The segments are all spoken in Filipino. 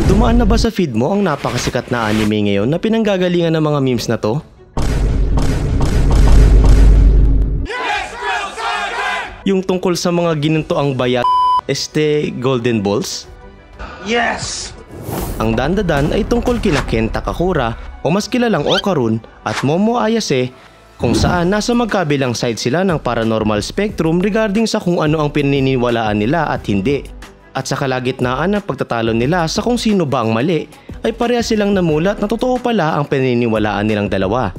Dumaan na ba sa feed mo ang napakasikat na anime ngayon na pinanggagalingan ng mga memes na to? Yung tungkol sa mga ginuntoang bayat Golden Balls? Yes! Ang dandadan ay tungkol kina Kenta Kakura o mas kilalang Okarun at Momo Ayase, kung saan nasa magkabilang side sila ng paranormal spectrum regarding sa kung ano ang pininiwalaan nila at hindi. At sa kalagitnaan ng pagtatalo nila sa kung sino ba ang mali, ay pareha silang namulat na totoo pala ang pininiwalaan nilang dalawa.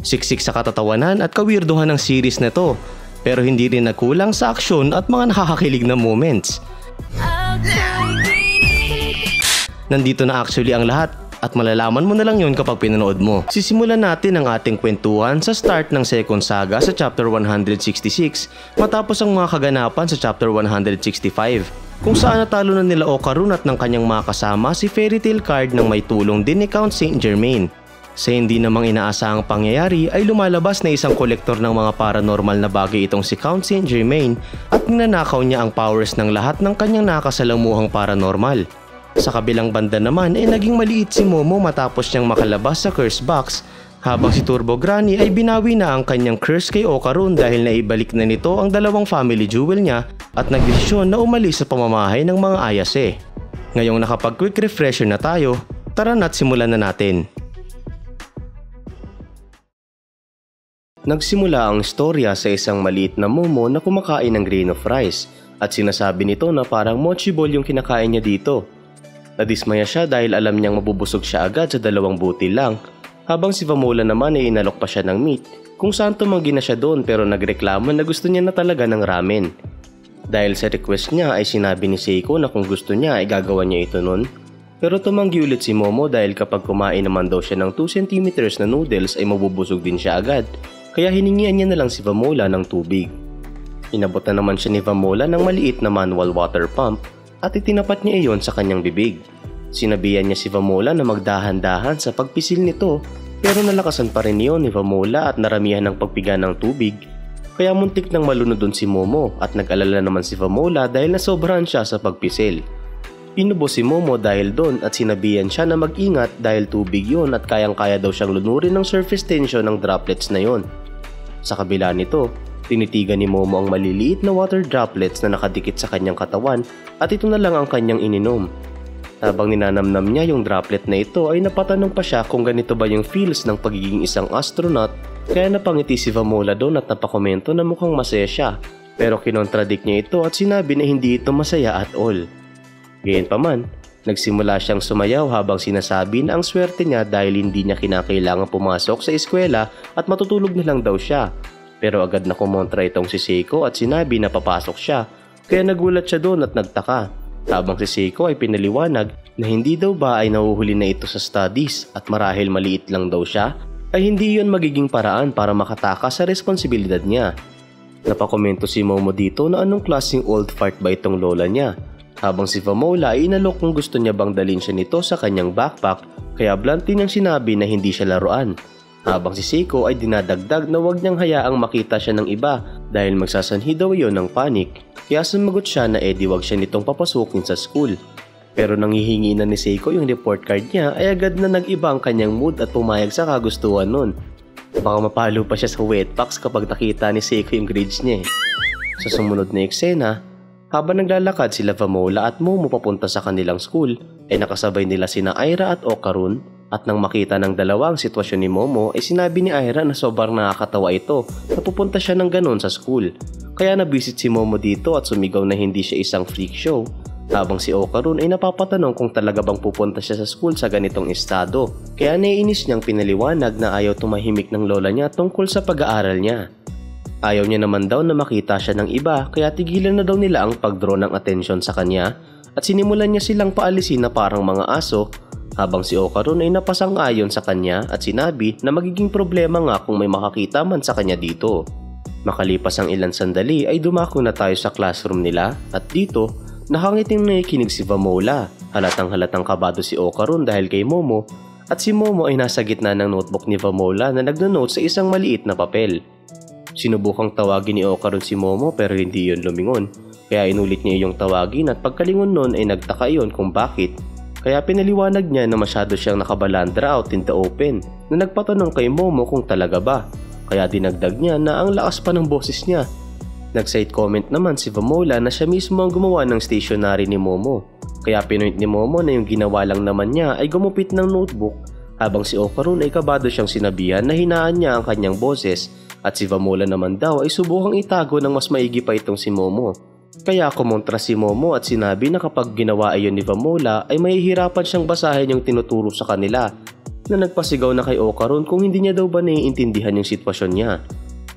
Siksik sa katatawanan at kawirduhan ng series na to, pero hindi rin nagkulang sa aksyon at mga nakakakilig na moments. Nandito na actually ang lahat at malalaman mo na lang yun kapag pinanood mo. Sisimulan natin ang ating kwentuhan sa start ng second saga sa chapter 166 matapos ang mga kaganapan sa chapter 165, kung saan natalo na nila Okarun at ng kanyang mga kasama si Fairy Tail Card ng may tulong din ni Count Saint Germain. Sa hindi namang inaasahang pangyayari ay lumalabas na isang kolektor ng mga paranormal na bagay itong si Count Saint Germain at ninanakaw niya ang powers ng lahat ng kanyang nakasalamuhang paranormal. Sa kabilang banda naman ay naging maliit si Momo matapos niyang makalabas sa curse box, habang si Turbo Granny ay binawi na ang kanyang curse kay Okarun dahil naibalik na nito ang dalawang family jewel niya at nagdesisyon na umalis sa pamamahay ng mga Ayase. Ngayong nakapag quick refresher na tayo, tara na't simulan na natin. Nagsimula ang istorya sa isang maliit na Momo na kumakain ng grain of rice at sinasabi nito na parang mochi ball yung kinakain niya dito. Nadismaya siya dahil alam niyang mabubusog siya agad sa dalawang butil lang, habang si Vamola naman ay inalok pa siya ng meat, kung saan tumanggi na siya doon pero nagreklamo na gusto niya na talaga ng ramen. Dahil sa request niya ay sinabi ni Seiko na kung gusto niya ay gagawa niya ito nun, pero tumanggi ulit si Momo dahil kapag kumain naman daw siya ng 2 cm na noodles ay mabubusog din siya agad, kaya hiningian niya na lang si Vamola ng tubig. Inabot na naman siya ni Vamola ng maliit na manual water pump at itinapat niya iyon sa kanyang bibig. Sinabihan niya si Vamola na magdahan-dahan sa pagpisil nito, pero nalakasan pa rin iyon ni Vamola at naramihan ng pagpiga ng tubig, kaya muntik nang malunod doon si Momo at nag-alala naman si Vamola dahil nasobrahan siya sa pagpisil. Inubo si Momo dahil doon at sinabihan siya na mag-ingat dahil tubig yun at kayang-kaya daw siyang lunurin ng surface tension ng droplets na yon. Sa kabila nito, tinitigan ni Momo ang maliliit na water droplets na nakadikit sa kanyang katawan at ito na lang ang kanyang ininom. Habang ninanamnam niya yung droplet na ito ay napatanong pa siya kung ganito ba yung feels ng pagiging isang astronaut, kaya napangiti si Vamola doon at napakomento na mukhang masaya siya, pero kinontradict niya ito at sinabi na hindi ito masaya at all. Gayunpaman, nagsimula siyang sumayaw habang sinasabi na ang swerte niya dahil hindi niya kinakailangan pumasok sa eskwela at matutulog na lang daw siya. Pero agad na kumontra itong si Seiko at sinabi na papasok siya, kaya nagulat siya doon at nagtaka. Habang si Seiko ay pinaliwanag na hindi daw ba ay nahuhuli na ito sa studies at marahil maliit lang daw siya, ay hindi yon magiging paraan para makatakas sa responsibilidad niya. Napakomento si Momo dito na anong klaseng old fart ba itong lola niya, habang si Vamola ay inalok kung gusto niya bang dalhin siya nito sa kanyang backpack, kaya blunt niyang sinabi na hindi siya laruan. Habang si Seiko ay dinadagdag na huwag niyang hayaang makita siya ng iba dahil magsasanhi daw iyon ng panic, kaya sumagot siya na edi wag siya nitong papasukin sa school. Pero nang hihingi na ni Seiko yung report card niya ay agad na nag-iba ang kanyang mood at pumayag sa kagustuhan nun. Baka mapalo pa siya sa wetpacks kapag nakita ni Seiko yung grades niya. Sa sumunod na eksena, habang naglalakad sila Vamola at Momo papunta sa kanilang school, ay nakasabay nila sina Aira at Okarun. At nang makita ng dalawang sitwasyon ni Momo ay sinabi ni Aira na sobrang nakakatawa ito na pupunta siya ng ganon sa school. Kaya nabisit si Momo dito at sumigaw na hindi siya isang freak show. Habang si Okarun ay napapatanong kung talaga bang pupunta siya sa school sa ganitong estado. Kaya naiinis niyang pinaliwanag na ayaw tumahimik ng lola niya tungkol sa pag-aaral niya. Ayaw niya naman daw na makita siya ng iba kaya tigilan na daw nila ang pag-draw ng atensyon sa kanya at sinimulan niya silang paalisin na parang mga aso. Habang si Okarun ay napasang-ayon sa kanya at sinabi na magiging problema nga kung may makakita man sa kanya dito. Makalipas ang ilang sandali ay dumako na tayo sa classroom nila at dito nakangiting nakikinig si Vamola. Halatang kabado si Okarun dahil kay Momo at si Momo ay nasa gitna ng notebook ni Vamola na nagno-note sa isang maliit na papel. Sinubukang tawagin ni Okarun si Momo pero hindi yun lumingon. Kaya inulit niya iyong tawagin at pagkalingon nun ay nagtaka iyon kung bakit. Kaya pinaliwanag niya na masyado siyang nakabalandra out in the open na nagpatanong kay Momo kung talaga ba. Kaya dinagdag niya na ang lakas pa ng boses niya. Nag-side comment naman si Vamola na siya mismo ang gumawa ng stationery ni Momo. Kaya pinoint ni Momo na yung ginawa lang naman niya ay gumupit ng notebook habang si Okarun ay kabado siyang sinabihan na hinaan niya ang kanyang boses at si Vamola naman daw ay subukang itago ng mas maigi pa itong si Momo. Kaya kumontra si Momo at sinabi na kapag ginawa ayon ni Vamola ay mahihirapan siyang basahin yung tinuturo sa kanila na nagpasigaw na kay Okarun kung hindi niya daw ba naiintindihan yung sitwasyon niya.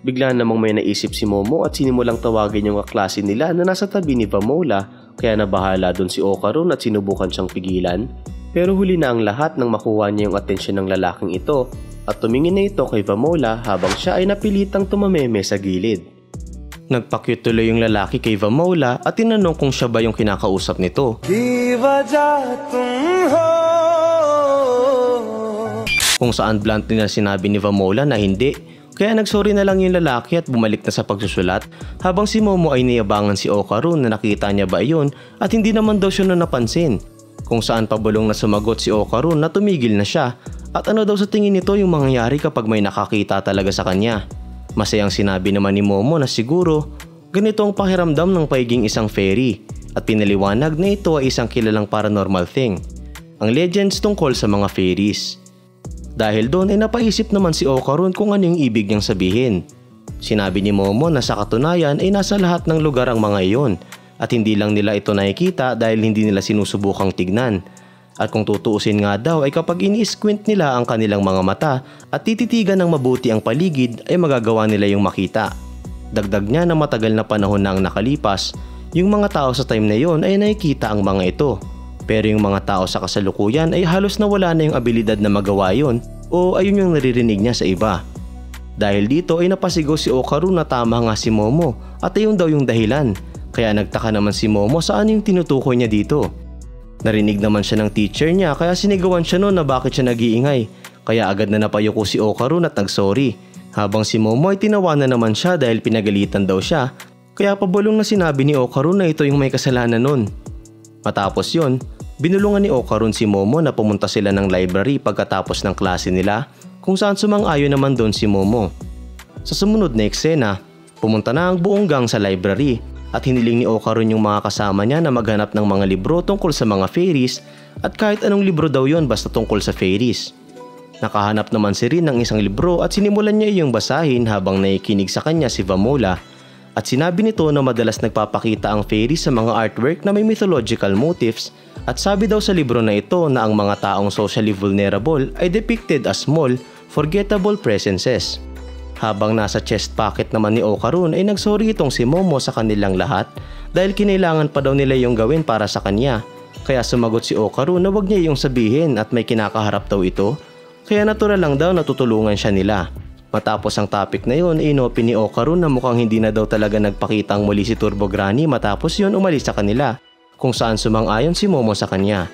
Bigla namang may naisip si Momo at sinimulang tawagin yung kaklase nila na nasa tabi ni Vamola kaya nabahala dun si Okarun at sinubukan siyang pigilan. Pero huli na ang lahat nang makuha niya yung atensyon ng lalaking ito at tumingin na ito kay Vamola habang siya ay napilitang tumameme sa gilid. Nagpa-cute tuloy yung lalaki kay Vamola at tinanong kung siya ba yung kinakausap nito. Kung saan blunt na sinabi ni Vamola na hindi. Kaya nagsorry na lang yung lalaki at bumalik na sa pagsusulat habang si Momo ay niyabangan si Okarun na nakita niya ba iyon at hindi naman daw siya napansin. Kung saan pabulong na sumagot si Okarun na tumigil na siya at ano daw sa tingin nito yung mangyayari kapag may nakakita talaga sa kanya. Masayang sinabi naman ni Momo na siguro ganito ang pakiramdam ng pagiging isang fairy at pinaliwanag na ito ay isang kilalang paranormal thing, ang legends tungkol sa mga fairies. Dahil doon ay napaisip naman si Okarun kung ano yung ibig niyang sabihin. Sinabi ni Momo na sa katunayan ay nasa lahat ng lugar ang mga iyon at hindi lang nila ito nakikita dahil hindi nila sinusubukang tignan. At kung tutuusin nga daw ay kapag ini-squint nila ang kanilang mga mata at tititigan ng mabuti ang paligid ay magagawa nila yung makita. Dagdag niya na matagal na panahon na ang nakalipas, yung mga tao sa time na yon ay nakikita ang mga ito. Pero yung mga tao sa kasalukuyan ay halos nawala na yung abilidad na magawa yun o ayun yung naririnig niya sa iba. Dahil dito ay napasigaw si Okarun na tama nga si Momo at ayun daw yung dahilan. Kaya nagtaka naman si Momo saan yung tinutukoy niya dito. Narinig naman siya ng teacher niya kaya sinigawan siya noon na bakit siya nag-iingay. Kaya agad na napayuko si Okarun at nagsorry. Habang si Momo ay tinawanan naman siya dahil pinagalitan daw siya. Kaya pabulong na sinabi ni Okarun na ito yung may kasalanan nun. Matapos yun, binulungan ni Okarun si Momo na pumunta sila ng library pagkatapos ng klase nila kung saan sumang-ayon naman doon si Momo. Sa sumunod na eksena, pumunta na ang buong gang sa library at hiniling ni Okarun yung mga kasama niya na maghanap ng mga libro tungkol sa mga fairies at kahit anong libro daw yon basta tungkol sa fairies. Nakahanap naman si Rin ng isang libro at sinimulan niya iyong basahin habang naikinig sa kanya si Vamola. At sinabi nito na madalas nagpapakita ang fairies sa mga artwork na may mythological motifs at sabi daw sa libro na ito na ang mga taong socially vulnerable ay depicted as small, forgettable presences. Habang nasa chest pocket naman ni Okarun ay nagsorry itong si Momo sa kanilang lahat dahil kinailangan pa daw nila yung gawin para sa kanya. Kaya sumagot si Okarun na wag niya yung sabihin at may kinakaharap daw ito, kaya natural lang daw na tutulungan siya nila. Matapos ang topic na yun, inopin ni Okarun na mukhang hindi na daw talaga nagpakita ang muli si Turbo Granny matapos yun umalis sa kanila, kung saan sumang-ayon si Momo sa kanya.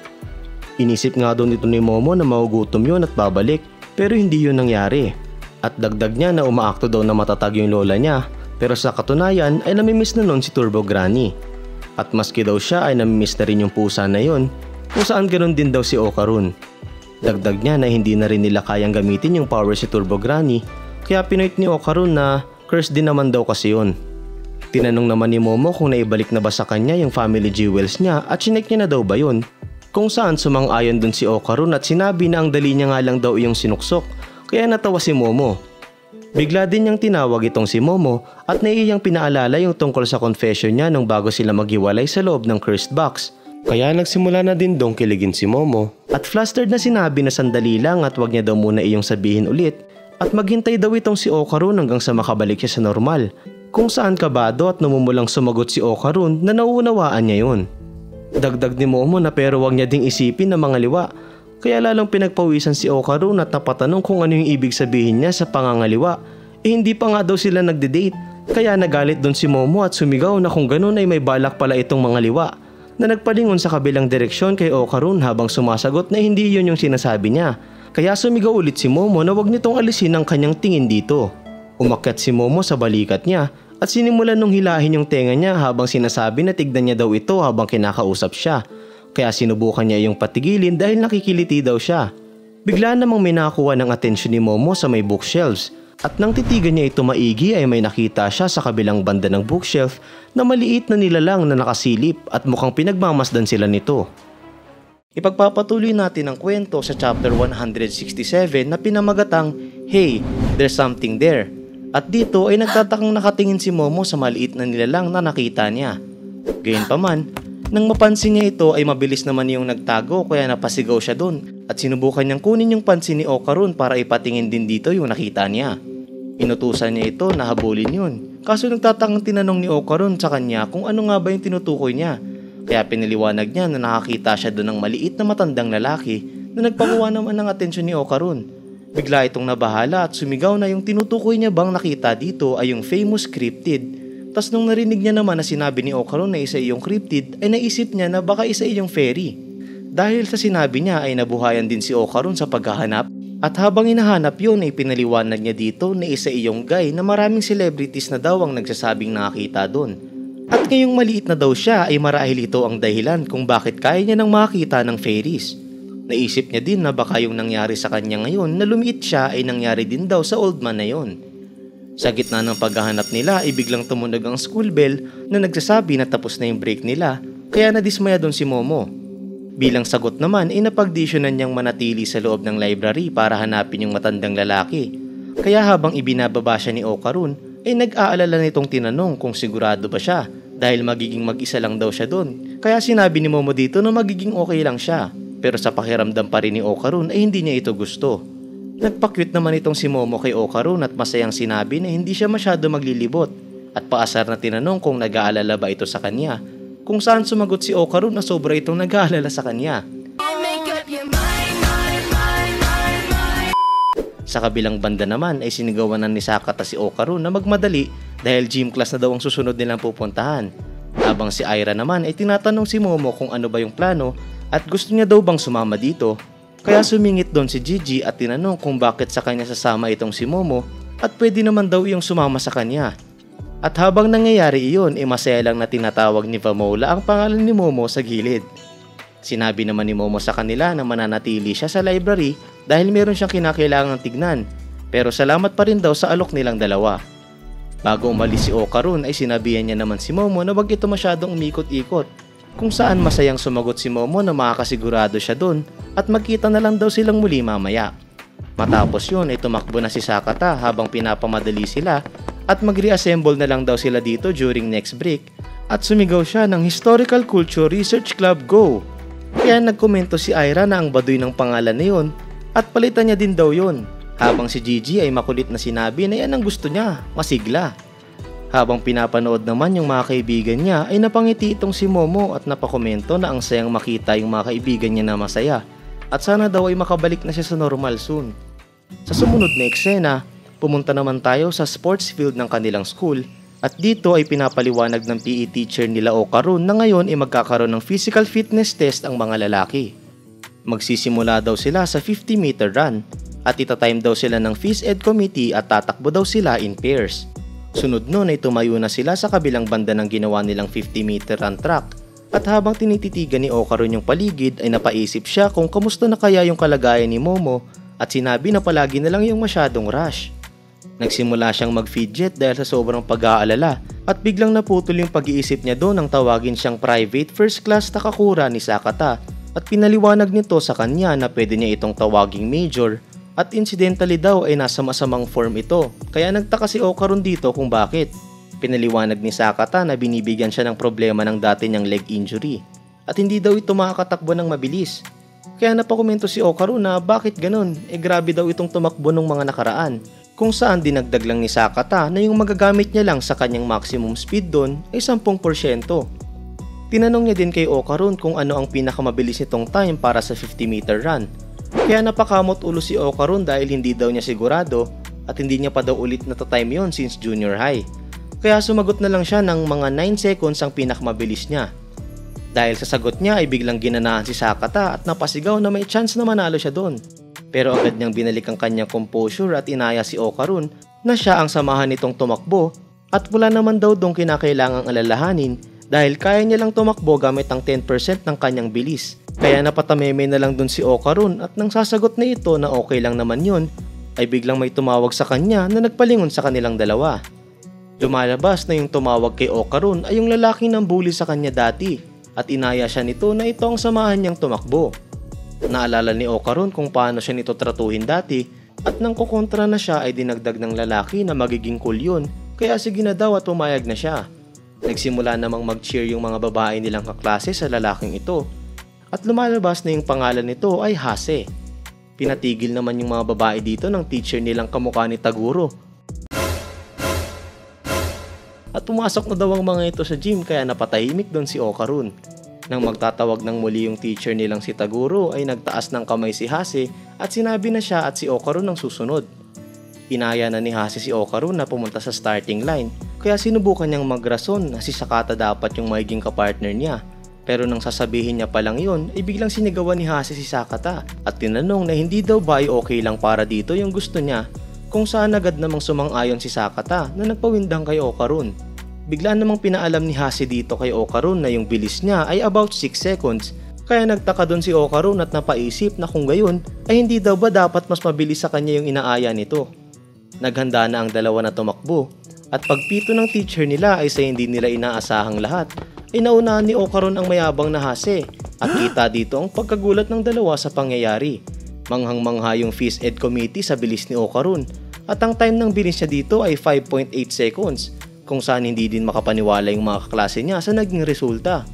Inisip nga doon ito ni Momo na maugutom yun at babalik, pero hindi yun nangyari. At dagdag niya na umaakto daw na matatag yung lola niya, pero sa katunayan ay namimiss na nun si Turbo Granny. At maski daw siya ay namimiss na rin yung pusa na yun, kung saan ganoon din daw si Okarun. Dagdag niya na hindi na rin nila kayang gamitin yung power si Turbo Granny, kaya pinoint ni Okarun na curse din naman daw kasi yun. Tinanong naman ni Momo kung naibalik na ba sa kanya yung family jewels niya at chinek niya na daw ba yun, kung saan sumang-ayon dun si Okarun at sinabi na ang dali niya nga lang daw iyong sinuksok, kaya natawa si Momo. Bigla din niyang tinawag itong si Momo at naiyang pinaalala yung tungkol sa confession niya nung bago sila maghiwalay sa loob ng cursed box. Kaya nagsimula na din dong kiligin si Momo at flustered na sinabi na sandali lang at wag niya daw muna iyong sabihin ulit at maghintay daw itong si Okarun hanggang sa makabalik siya sa normal, kung saan kabado at namumulang sumagot si Okarun na nauunawaan niya yun. Dagdag ni Momo na pero wag niya ding isipin na mga liwa, kaya lalong pinagpawisan si Okarun at napatanong kung ano yung ibig sabihin niya sa pangangaliwa. Hindi pa nga daw sila nagde-date, kaya nagalit doon si Momo at sumigaw na kung ganun ay may balak pala itong mga liwa, na nagpalingon sa kabilang direksyon kay Okarun habang sumasagot na hindi yun yung sinasabi niya. Kaya sumigaw ulit si Momo na wag nitong alisin ang kanyang tingin dito. Umakyat si Momo sa balikat niya at sinimulan nung hilahin yung tenga niya habang sinasabi na tignan niya daw ito habang kinakausap siya. Kaya sinubukan niya yung patigilin dahil nakikiliti daw siya. Bigla namang may nakakuha ng atensyon ni Momo sa may bookshelves at nang titigan niya ito maigi ay may nakita siya sa kabilang banda ng bookshelf na maliit na nilalang na nakasilip at mukhang pinagmamasdan sila nito. Ipagpapatuloy natin ang kwento sa chapter 167 na pinamagatang Hey, there's something there. At dito ay nagtatakang nakatingin si Momo sa maliit na nilalang na nakita niya. Gayunpaman, nang mapansin niya ito ay mabilis naman yung nagtago kaya napasigaw siya doon at sinubukan niyang kunin yung pansin ni Okarun para ipatingin din dito yung nakita niya. Inutusan niya ito na habulin yun. Kaso nagtatakang tinanong ni Okarun sa kanya kung ano nga ba yung tinutukoy niya. Kaya piniliwanag niya na nakakita siya doon ng maliit na matandang lalaki na nagpakuha naman ng atensyon ni Okarun. Bigla itong nabahala at sumigaw na yung tinutukoy niya bang nakita dito ay yung famous cryptid. Tas nung narinig niya naman na sinabi ni Okarun na isa iyong cryptid ay naisip niya na baka isa iyong fairy. Dahil sa sinabi niya ay nabuhayan din si Okarun sa paghahanap at habang hinahanap yun ay pinaliwanag niya dito na isa iyong guy na maraming celebrities na daw ang nagsasabing nakakita doon. At ngayong maliit na daw siya ay marahil ito ang dahilan kung bakit kaya niya nang makakita ng fairies. Naisip niya din na baka yung nangyari sa kanya ngayon na lumiit siya ay nangyari din daw sa old man na yon. Sa gitna ng paghahanap nila ay biglang tumunog ang school bell na nagsasabi na tapos na yung break nila kaya nadismaya doon si Momo. Bilang sagot naman ay napagdesisyonan niyang manatili sa loob ng library para hanapin yung matandang lalaki. Kaya habang ibinababa siya ni Okarun ay nag-aalala nitong tinanong kung sigurado ba siya dahil magiging mag-isa lang daw siya doon. Kaya sinabi ni Momo dito na magiging okay lang siya pero sa pakiramdam pa rin ni Okarun ay hindi niya ito gusto. Nagpakyut naman itong si Momo kay Okarun at masayang sinabi na hindi siya masyado maglilibot at paasar na tinanong kung nag-aalala ba ito sa kanya, kung saan sumagot si Okarun na sobra itong nag-aalala sa kanya. Sa kabilang banda naman ay sinigawan ni Sakata si Okarun na magmadali dahil gym class na daw ang susunod nilang pupuntahan. Habang si Aira naman ay tinatanong si Momo kung ano ba yung plano at gusto niya daw bang sumama dito. Kaya sumingit doon si Gigi at tinanong kung bakit sa kanya sasama itong si Momo at pwede naman daw iyong sumama sa kanya. At habang nangyayari iyon, masaya lang na tinatawag ni Vamola ang pangalan ni Momo sa gilid. Sinabi naman ni Momo sa kanila na mananatili siya sa library dahil meron siyang kinakailangang tignan, pero salamat pa rin daw sa alok nilang dalawa. Bago umalis si Okarun ay sinabihan niya naman si Momo na wag ito masyadong umikot-ikot, kung saan masayang sumagot si Momo na makakasigurado siya doon at magkita na lang daw silang muli mamaya. Matapos yun ay tumakbo na si Sakata habang pinapamadali sila at mag-reassemble na lang daw sila dito during next break at sumigaw siya ng Historical Culture Research Club Go. Kaya nagkomento si Aira na ang baduy ng pangalan na yun at palitan niya din daw yun, habang si Gigi ay makulit na sinabi na yan ang gusto niya, masigla. Habang pinapanood naman yung mga kaibigan niya ay napangiti itong si Momo at napakomento na ang sayang makita yung mga kaibigan niya na masaya at sana daw ay makabalik na siya sa normal soon. Sa sumunod na eksena, pumunta naman tayo sa sports field ng kanilang school at dito ay pinapaliwanag ng PE teacher nila Okarun na ngayon ay magkakaroon ng physical fitness test ang mga lalaki. Magsisimula daw sila sa 50-meter run at itatime daw sila ng Phys Ed Committee at tatakbo daw sila in pairs. Sunod nun ay tumayo na sila sa kabilang banda ng ginawa nilang 50-meter run track at habang tinititigan ni Okarun yung paligid ay napaisip siya kung kamusta na kaya yung kalagayan ni Momo at sinabi na palagi na lang yung masyadong rush. Nagsimula siyang mag-fidget dahil sa sobrang pag-aalala at biglang naputol yung pag-iisip niya doon nang tawagin siyang private first class Takakura ni Sakata at pinaliwanag nito sa kanya na pwede niya itong tawaging major at incidentally daw ay nasa masamang form ito kaya nagtaka si Okarun dito kung bakit. Pinaliwanag ni Sakata na binibigyan siya ng problema ng dati niyang leg injury at hindi daw ito makakatakbo ng mabilis. Kaya napakomento si Okarun na bakit ganun, grabe daw itong tumakbo ng mga nakaraan, kung saan dinagdag lang ni Sakata na yung magagamit niya lang sa kanyang maximum speed doon ay 10%. Tinanong niya din kay Okarun kung ano ang pinakamabilis nitong time para sa 50-meter run. Kaya napakamot ulo si Okarun dahil hindi daw niya sigurado at hindi niya pa daw ulit na-time yon since junior high. Kaya sumagot na lang siya ng mga 9 seconds ang pinakamabilis niya. Dahil sa sagot niya ay biglang ginanahan si Sakata at napasigaw na may chance na manalo siya doon. Pero agad niyang binalik ang kanyang composure at inaya si Okarun na siya ang samahan nitong tumakbo At wala naman daw dong kinakailangang alalahanin dahil kaya niya lang tumakbo gamit ang 10% ng kanyang bilis. Kaya napatameme na lang dun si Okarun at nang sasagot na ito na okay lang naman yun, ay biglang may tumawag sa kanya na nagpalingon sa kanilang dalawa. Lumalabas na yung tumawag kay Okarun ay yung lalaking nambuli sa kanya dati at inaya siya nito na ito ang samahan niyang tumakbo. Naalala ni Okarun kung paano siya nito tratuhin dati at nang kukontra na siya ay dinagdag ng lalaki na magiging cool yun, kaya sige na daw at pumayag na siya. Nagsimula namang mag-cheer yung mga babae nilang kaklase sa lalaking ito at lumalabas na yung pangalan nito ay Hase. Pinatigil naman yung mga babae dito ng teacher nilang kamukha ni Taguro. At pumasok na daw ang mga ito sa gym kaya napatahimik doon si Okarun. Nang magtatawag ng muli yung teacher nilang si Taguro ay nagtaas ng kamay si Hase at sinabi na siya at si Okarun ang susunod. Inaya na ni Hase si Okarun na pumunta sa starting line kaya sinubukan niyang magrason na si Sakata dapat yung magiging kapartner niya. Pero nang sasabihin niya pa lang yun ay biglang sinigawan ni Hase si Sakata at tinanong na hindi daw ba ay okay lang para dito yung gusto niya, kung saan agad namang sumang-ayon si Sakata na nagpawindang kay Okarun. Bigla namang pinaalam ni Hase dito kay Okarun na yung bilis niya ay about 6 seconds, kaya nagtaka doon si Okarun at napaisip na kung gayon ay hindi daw ba dapat mas mabilis sa kanya yung inaaya nito. Naghanda na ang dalawa na tumakbo at pagpito ng teacher nila ay sa hindi nila inaasahang lahat ay naunahan ni Okarun ang mayabang na Hase at kita dito ang pagkagulat ng dalawa sa pangyayari. Manghang-mangha yung Phys Ed Committee sa bilis ni Okarun at ang time ng bilis niya dito ay 5.8 seconds kung saan hindi din makapaniwala yung mga kaklase niya sa naging resulta.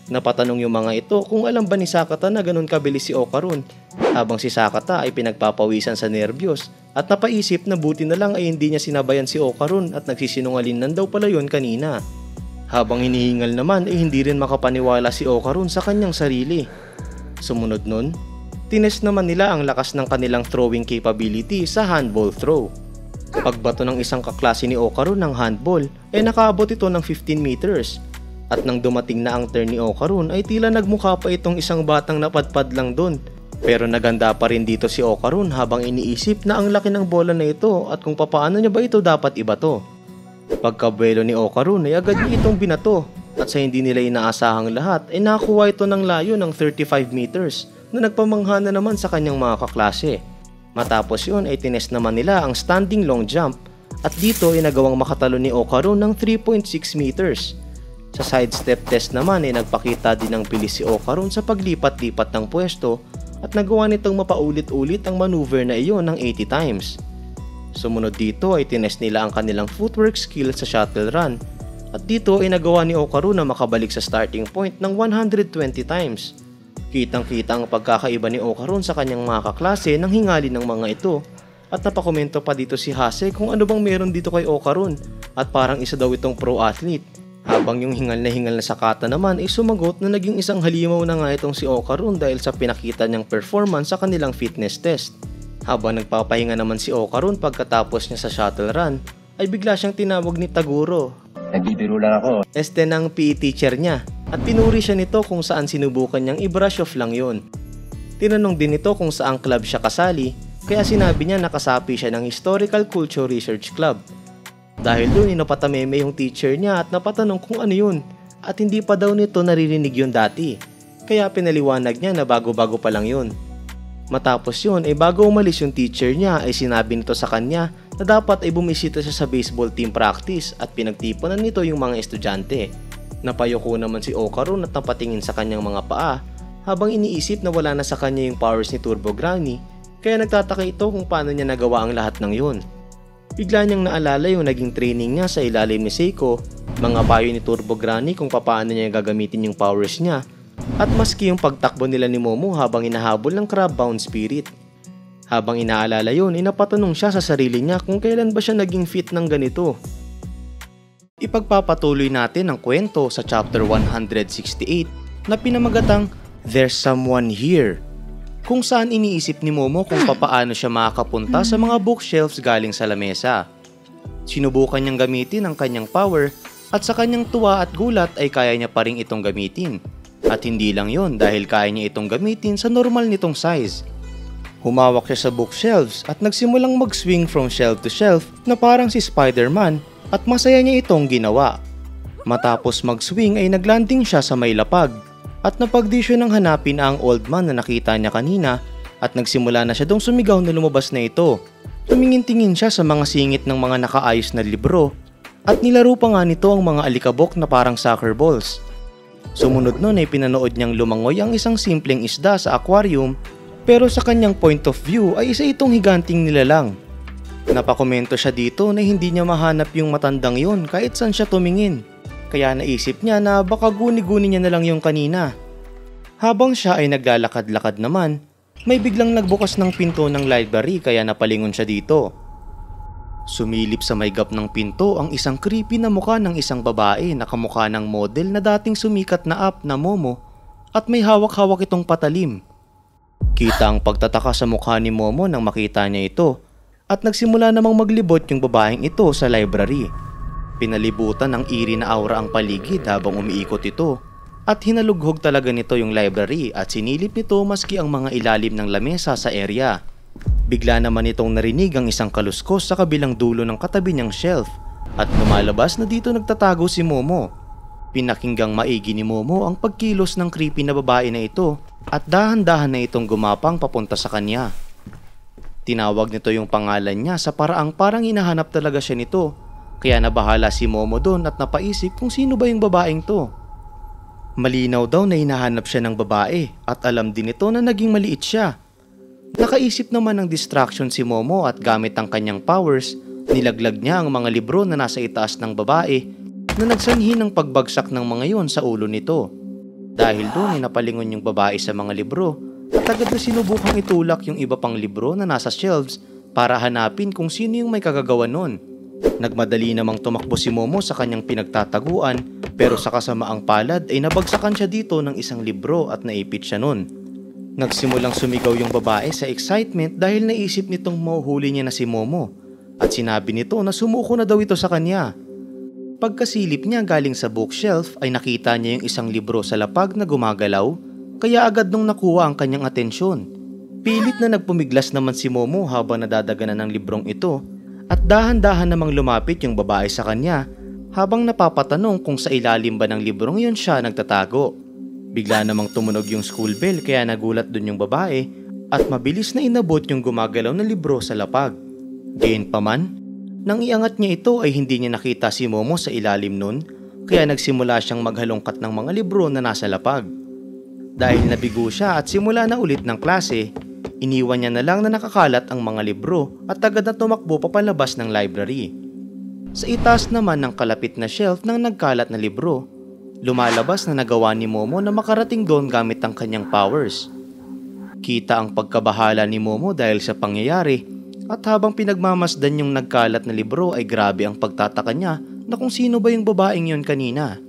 Napatanong yung mga ito kung alam ba ni Sakata na ganun kabilis si Okarun habang si Sakata ay pinagpapawisan sa nerbiyos at napaisip na buti na lang ay hindi niya sinabayan si Okarun at nagsisinungaling daw pala yun kanina. Habang hinihingal naman ay hindi rin makapaniwala si Okarun sa kanyang sarili. Sumunod nun, tinest naman nila ang lakas ng kanilang throwing capability sa handball throw. Pagbato ng isang kaklase ni Okarun ng handball ay nakaabot ito ng 15 meters. At nang dumating na ang turn ni Okarun ay tila nagmukha pa itong isang batang napadpad lang doon. Pero naganda pa rin dito si Okarun habang iniisip na ang laki ng bola na ito at kung papaano niya ba ito dapat ibato. Pagkabuelo ni Okarun ay agad niya itong binato at sa hindi nila inaasahang lahat ay nakakuha ito ng layo ng 35 meters na nagpamangha na naman sa kanyang mga kaklase. Matapos yun ay tinest naman nila ang standing long jump at dito ay nagawang makatalo ni Okarun ng 3.6 meters. Sa sidestep test naman ay nagpakita din ng bilis si Okarun sa paglipat-lipat ng pwesto at nagawa nitong mapaulit-ulit ang maneuver na iyon ng 80 times. Sumunod dito ay tinest nila ang kanilang footwork skill sa shuttle run at dito ay nagawa ni Okarun na makabalik sa starting point ng 120 times. Kitang-kita ang pagkakaiba ni Okarun sa kanyang mga kaklase nang hingali ng mga ito at napakomento pa dito si Hase kung ano bang meron dito kay Okarun at parang isa daw itong pro athlete. Habang yung hingal na Sakata naman ay sumagot na naging isang halimaw na nga itong si Okarun dahil sa pinakita niyang performance sa kanilang fitness test. Habang nagpapahinga naman si Okarun pagkatapos niya sa shuttle run ay bigla siyang tinawag ni Taguro. Nagbibiro lang ako. Este ng PE teacher niya at pinuri siya nito kung saan sinubukan niyang i-brush off lang yun. Tinanong din ito kung saang club siya kasali kaya sinabi niya nakasapi siya ng Historical Culture Research Club. Dahil doon inapatameme yung teacher niya at napatanong kung ano yun at hindi pa daw nito naririnig yun dati. Kaya pinaliwanag niya na bago-bago pa lang yun. Matapos yun ay bago umalis yung teacher niya ay sinabi nito sa kanya na dapat ay bumisita siya sa baseball team practice at pinagtipunan nito yung mga estudyante. Napayuko naman si Okarun at napatingin sa kanyang mga paa habang iniisip na wala na sa kanya yung powers ni Turbo Granny kaya nagtataka ito kung paano niya nagawa ang lahat ng yun. Bigla niyang naalala yung naging training niya sa ilalim ni Seiko, mga payo ni Turbo Granny kung paano niya gagamitin yung powers niya at maski yung pagtakbo nila ni Momo habang inahabol ng crab-bound spirit. Habang inaalala yun, inapatanong siya sa sarili niya kung kailan ba siya naging fit ng ganito. Ipagpapatuloy natin ang kwento sa chapter 168 na pinamagatang There's Someone Here, kung saan iniisip ni Momo kung papaano siya makakapunta sa mga bookshelves galing sa lamesa. Sinubukan niyang gamitin ang kanyang power at sa kanyang tuwa at gulat ay kaya niya pa rin itong gamitin. At hindi lang yon dahil kaya niya itong gamitin sa normal nitong size. Humawak siya sa bookshelves at nagsimulang mag-swing from shelf to shelf na parang si Spider-Man at masaya niya itong ginawa. Matapos mag-swing ay naglanding siya sa may lapag at napagdesisyon ng hanapin ang old man na nakita niya kanina at nagsimula na siya dong sumigaw na lumabas na ito. Tumingin-tingin siya sa mga singit ng mga nakaayos na libro at nilaro pa nga nito ang mga alikabok na parang soccer balls. Sumunod nun ay pinanood niyang lumangoy ang isang simpleng isda sa aquarium pero sa kanyang point of view ay isa itong higanting nilalang. Napakomento siya dito na hindi niya mahanap yung matandang yun kahit saan siya tumingin. Kaya naisip niya na baka guni-guni niya na lang yung kanina. Habang siya ay naglalakad-lakad naman, may biglang nagbukas ng pinto ng library kaya napalingon siya dito. Sumilip sa may gap ng pinto ang isang creepy na mukha ng isang babae na kamukha ng model na dating sumikat na app na Momo at may hawak-hawak itong patalim. Kita ang pagtataka sa mukha ni Momo nang makita niya ito at nagsimula namang maglibot yung babaeng ito sa library. Pinalibutan ng eerie na aura ang paligid habang umiikot ito at hinalughog talaga nito yung library at sinilip nito maski ang mga ilalim ng lamesa sa area. Bigla naman itong narinig ang isang kaluskos sa kabilang dulo ng katabi niyang shelf at lumalabas na dito nagtatago si Momo. Pinakinggang maigi ni Momo ang pagkilos ng creepy na babae na ito at dahan-dahan na itong gumapang papunta sa kanya. Tinawag nito yung pangalan niya sa paraang parang hinahanap talaga siya nito. Kaya nabahala si Momo doon at napaisip kung sino ba yung babaeng to. Malinaw daw na hinahanap siya ng babae at alam din ito na naging maliit siya. Nakaisip naman ng distraction si Momo at gamit ang kanyang powers, nilaglag niya ang mga libro na nasa itaas ng babae na nagsanhi ng pagbagsak ng mga yon sa ulo nito. Dahil doon ay napalingon yung babae sa mga libro at agad na sinubukang itulak yung iba pang libro na nasa shelves para hanapin kung sino yung may kagagawa nun. Nagmadali namang tumakbo si Momo sa kanyang pinagtataguan pero sa kasamaang palad ay nabagsakan siya dito ng isang libro at naipit siya nun. Nagsimulang sumigaw yung babae sa excitement dahil naisip nitong mahuhuli niya na si Momo at sinabi nito na sumuko na daw ito sa kanya. Pagkasilip niya galing sa bookshelf ay nakita niya yung isang libro sa lapag na gumagalaw kaya agad nung nakuha ang kanyang atensyon. Pilit na nagpumiglas naman si Momo habang nadadaganan ng librong ito. At dahan-dahan namang lumapit yung babae sa kanya habang napapatanong kung sa ilalim ba ng librong yun siya nagtatago. Bigla namang tumunog yung school bell kaya nagulat dun yung babae at mabilis na inabot yung gumagalaw na libro sa lapag. Gayunpaman, nang iangat niya ito ay hindi niya nakita si Momo sa ilalim nun kaya nagsimula siyang maghalongkat ng mga libro na nasa lapag. Dahil nabigo siya at simula na ulit ng klase, iniwan niya na lang na nakakalat ang mga libro at agad na tumakbo papalabas ng library. Sa itaas naman ng kalapit na shelf ng nagkalat na libro, lumalabas na nagawa ni Momo na makarating doon gamit ang kanyang powers. Kita ang pagkabahala ni Momo dahil sa pangyayari at habang pinagmamasdan yung nagkalat na libro ay grabe ang pagtataka niya na kung sino ba yung babaeng yon kanina.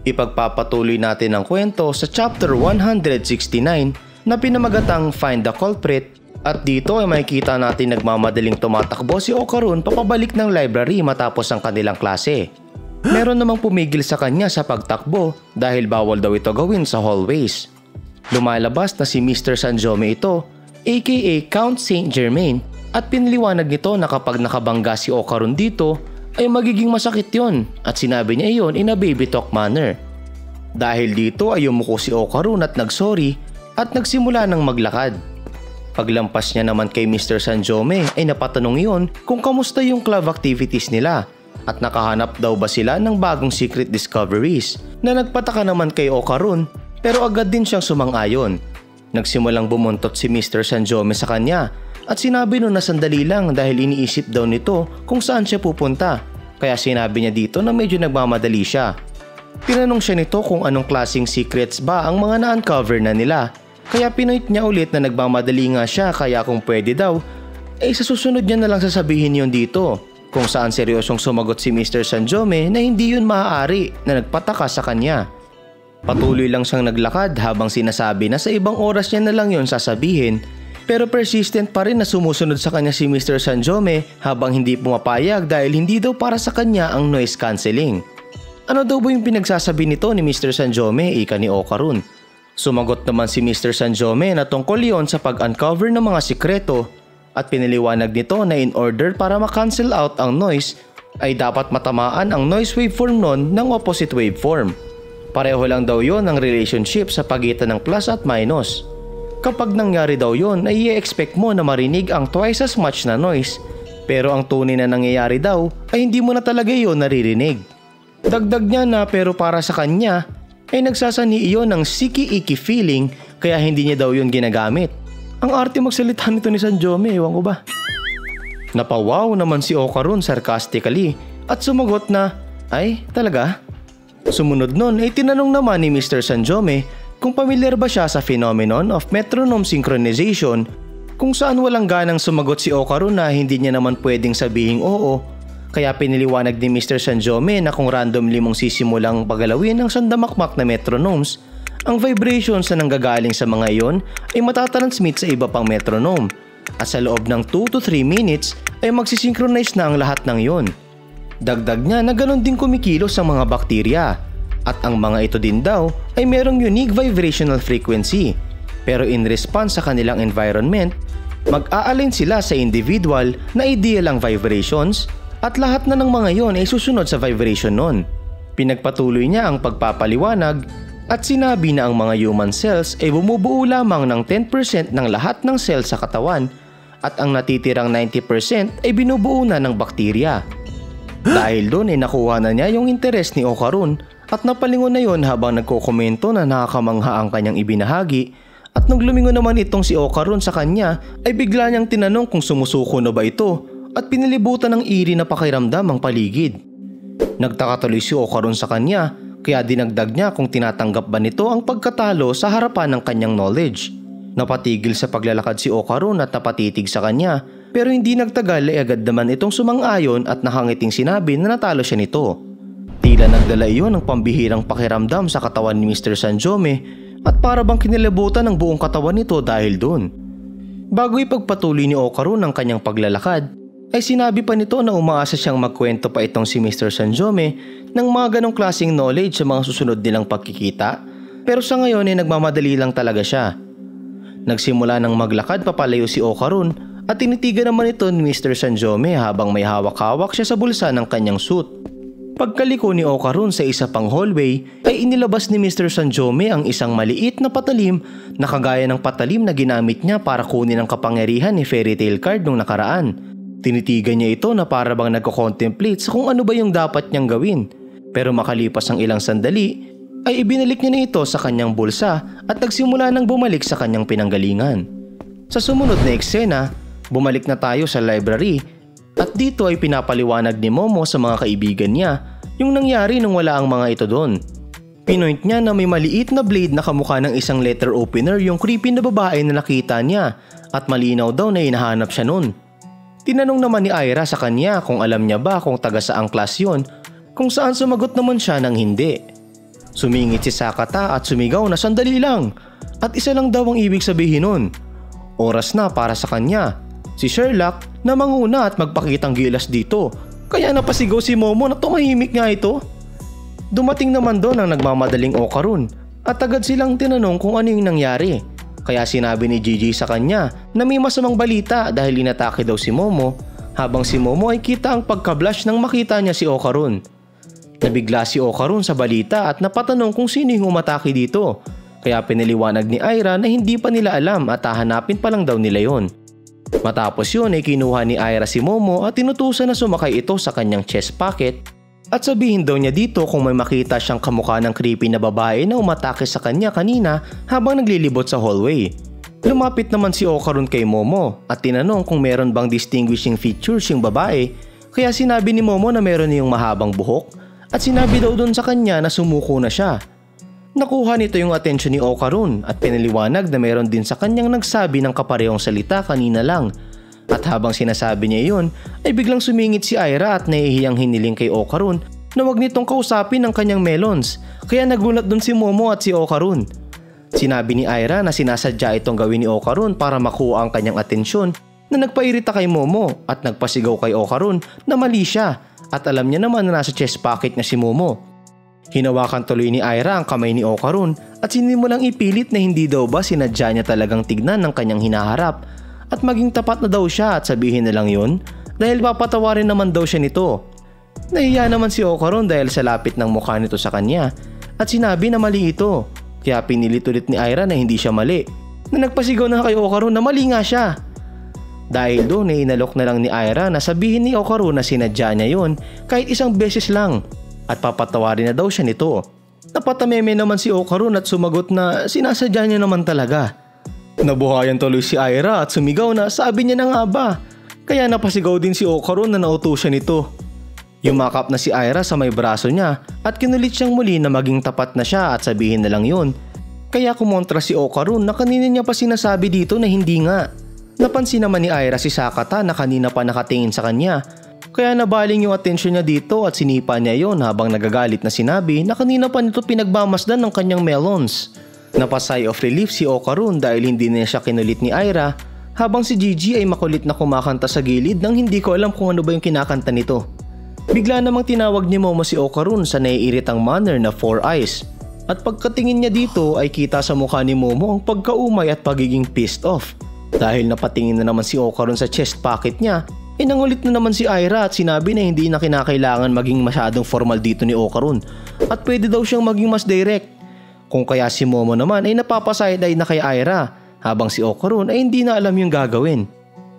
Ipagpapatuloy natin ang kwento sa chapter 169 na pinamagatang Find the Culprit at dito ay makikita natin nagmamadaling tumatakbo si Okarun papabalik ng library matapos ang kanilang klase. Meron namang pumigil sa kanya sa pagtakbo dahil bawal daw ito gawin sa hallways. Lumalabas na si Mr. Sanjome ito, aka Count Saint Germain at piniliwanag nito na kapag nakabangga si Okarun dito ay magiging masakit yon at sinabi niya iyon in a baby talk manner. Dahil dito ay yumuko si Okarun at nagsorry at nagsimula ng maglakad. Paglampas niya naman kay Mr. Sanjome ay napatanong iyon kung kamusta yung club activities nila at nakahanap daw ba sila ng bagong secret discoveries na nagpataka naman kay Okarun pero agad din siyang sumang-ayon. Nagsimulang bumuntot si Mr. Sanjome sa kanya at sinabi nun na sandali lang dahil iniisip daw nito kung saan siya pupunta kaya sinabi niya dito na medyo nagmamadali siya. Tinanong siya nito kung anong klaseng secrets ba ang mga na-uncover na nila. Kaya pinoint niya ulit na nagmamadali nga siya kaya kung pwede daw, sa susunod niya na lang sasabihin yon dito. Kung saan seryosong sumagot si Mr. Sanjome na hindi yun maaari na nagpataka sa kanya. Patuloy lang siyang naglakad habang sinasabi na sa ibang oras niya na lang yon sasabihin pero persistent pa rin na sumusunod sa kanya si Mr. Sanjome habang hindi pumapayag dahil hindi daw para sa kanya ang noise cancelling. Ano daw ba yung pinagsasabi nito ni Mr. Sanjome ika ni Okarun? Sumagot naman si Mr. Sanjome na tungkol yon sa pag-uncover ng mga sikreto at pinaliwanag nito na in order para ma-cancel out ang noise ay dapat matamaan ang noise waveform nun ng opposite waveform. Pareho lang daw yon ang relationship sa pagitan ng plus at minus. Kapag nangyari daw yon ay i-expect mo na marinig ang twice as much na noise, pero ang tunay na nangyayari daw ay hindi mo na talaga yon naririnig. Dagdag niya na pero para sa kanya ay nagsasani iyon ng siki-iki feeling kaya hindi niya daw yon ginagamit. Ang arte magsalita nito ni Sanjome, ewan ko ba. Napawaw naman si Okarun sarcastically at sumagot na, ay talaga? Sumunod nun ay tinanong naman ni Mr. Sanjome kung pamilyar ba siya sa phenomenon of metronome synchronization, kung saan walang ganang sumagot si Okarun na hindi niya naman pwedeng sabihing oo. Kaya piniliwanag ni Mr. Sanjome na kung randomly mong sisimulang pagalawin ang sandamakmak na metronomes, ang vibrations na nanggagaling sa mga iyon ay matatransmit sa iba pang metronome at sa loob ng 2 to 3 minutes ay magsisynchronize na ang lahat ng iyon. Dagdag niya na ganon din kumikilos ang mga bakterya at ang mga ito din daw ay merong unique vibrational frequency, pero in response sa kanilang environment, mag-a-align sila sa individual na ideal ang vibrations at lahat na ng mga iyon ay susunod sa vibration nun. Pinagpatuloy niya ang pagpapaliwanag at sinabi na ang mga human cells ay bumubuo lamang ng 10% ng lahat ng cells sa katawan at ang natitirang 90% ay binubuo na ng bakterya. Dahil doon ay nakuha na niya yung interes ni Okarun at napalingon na yon habang nagkokomento na nakakamangha ang kanyang ibinahagi, at nung lumingon naman itong si Okarun sa kanya ay bigla niyang tinanong kung sumusuko na ba ito at pinilibutan ng iri na pakiramdam ang paligid. Nagtaka tuloy si Okarun sa kanya kaya dinagdag niya kung tinatanggap ba nito ang pagkatalo sa harapan ng kanyang knowledge. Napatigil sa paglalakad si Okarun at napatitig sa kanya, pero hindi nagtagal ay agad naman itong sumang-ayon at nakangiting sinabi na natalo siya nito. Tila nagdala iyon ng pambihirang pakiramdam sa katawan ni Mr. Sanjome at para bang kinilabutan ng buong katawan nito dahil doon. Bago ipagpatuloy ni Okarun ang kanyang paglalakad, ay sinabi pa nito na umaasa siyang magkwento pa itong si Mr. Sanjome ng mga ganong klaseng knowledge sa mga susunod nilang pagkikita, pero sa ngayon ay nagmamadali lang talaga siya. Nagsimula ng maglakad papalayo si Okarun at tinitigan naman ito ni Mr. Sanjome habang may hawak-hawak siya sa bulsa ng kanyang suit. Pagkaliko ni Okarun sa isa pang hallway ay inilabas ni Mr. Sanjome ang isang maliit na patalim na kagaya ng patalim na ginamit niya para kunin ang kapangyarihan ni Fairy Tail Card nung nakaraan. Tinitigan niya ito na para bang nagko-contemplate sa kung ano ba yung dapat niyang gawin, pero makalipas ang ilang sandali ay ibinalik niya na ito sa kanyang bulsa at nagsimula nang bumalik sa kanyang pinanggalingan. Sa sumunod na eksena, bumalik na tayo sa library at dito ay pinapaliwanag ni Momo sa mga kaibigan niya yung nangyari nung wala ang mga ito doon. Pinoint niya na may maliit na blade na kamukha ng isang letter opener yung creepy na babae na nakita niya at malinaw daw na hinahanap siya noon. Tinanong naman ni Aira sa kanya kung alam niya ba kung taga saang class yun, kung saan sumagot naman siya ng hindi. Sumingit si Sakata at sumigaw na sandali lang at isa lang daw ang ibig sabihin nun. Oras na para sa kanya, si Sherlock, na manguna at magpakitang gilas dito, kaya napasigaw si Momo na tumahimik nga ito. Dumating naman doon ang nagmamadaling Okarun at agad silang tinanong kung ano yung nangyari. Kaya sinabi ni Gigi sa kanya na may masamang balita dahil inatake daw si Momo, habang si Momo ay kita ang pagka-blush nang makita niya si Okarun. Nabigla si Okarun sa balita at napatanong kung sino yung umatake dito, kaya piniliwanag ni Aira na hindi pa nila alam at hahanapin pa lang daw nila yon. Matapos yun ay kinuha ni Aira si Momo at tinutusan na sumakay ito sa kanyang chest pocket at sabihin daw niya dito kung may makita siyang kamukha ng creepy na babae na umatake sa kanya kanina habang naglilibot sa hallway. Lumapit naman si Okarun kay Momo at tinanong kung meron bang distinguishing features yung babae, kaya sinabi ni Momo na meron niyong mahabang buhok at sinabi daw doon sa kanya na sumuko na siya. Nakuha nito yung atensyon ni Okarun at pinaliwanag na meron din sa kanyang nagsabi ng kaparehong salita kanina lang. At habang sinasabi niya iyon, ay biglang sumingit si Aira at nahihiyang hiniling kay Okarun na wag nitong kausapin ang kanyang melons, kaya nagulat dun si Momo at si Okarun. Sinabi ni Aira na sinasadya itong gawin ni Okarun para makuha ang kanyang atensyon, na nagpairita kay Momo at nagpasigaw kay Okarun na mali siya at alam niya naman na nasa chest pocket niya si Momo. Hinawakan tuloy ni Aira ang kamay ni Okarun at sinimulang ipilit na hindi daw ba sinadya niya talagang tignan ng kanyang hinaharap at maging tapat na daw siya at sabihin na lang yun dahil papatawarin naman daw siya nito. Nahiya naman si Okaron dahil sa lapit ng mukha nito sa kanya at sinabi na mali ito. Kaya pinilit ulit ni Aira na hindi siya mali, na nagpasigaw na kay Okaron na mali nga siya. Dahil doon ay inalok na lang ni Aira na sabihin ni Okaron na sinadya niya yun kahit isang beses lang at papatawarin na daw siya nito. Napatameme naman si Okaron at sumagot na sinasadya niya naman talaga. Nabuhayan tuloy si Aira at sumigaw na sabi niya na nga ba. Kaya napasigaw din si Okaron na nautusan nito. Yumakap na si Aira sa may braso niya at kinulit siyang muli na maging tapat na siya at sabihin na lang yun. Kaya kumontra si Okaron na kanina niya pa sinasabi dito na hindi nga. Napansin naman ni Aira si Sakata na kanina pa nakatingin sa kanya. Kaya nabaling yung atensyon niya dito at sinipa niya yon habang nagagalit na sinabi na kanina pa nito pinagmamasdan ng kanyang melons. Napasay of relief si Okaron dahil hindi na siya kinulit ni Aira, habang si Gigi ay makulit na kumakanta sa gilid nang hindi ko alam kung ano ba yung kinakanta nito. Bigla namang tinawag ni Momo si Okaron sa naiiritang manner na 4 eyes. At pagkatingin niya dito ay kita sa mukha ni Momo ang pagkaumay at pagiging pissed off. Dahil napatingin na naman si Okaron sa chest pocket niya, nangulit na naman si Aira at sinabi na hindi na kinakailangan maging masyadong formal dito ni Okaron at pwede daw siyang maging mas direct. Kung kaya si Momo naman ay napapaside-eye na kay Aira, habang si Okaron ay hindi na alam yung gagawin.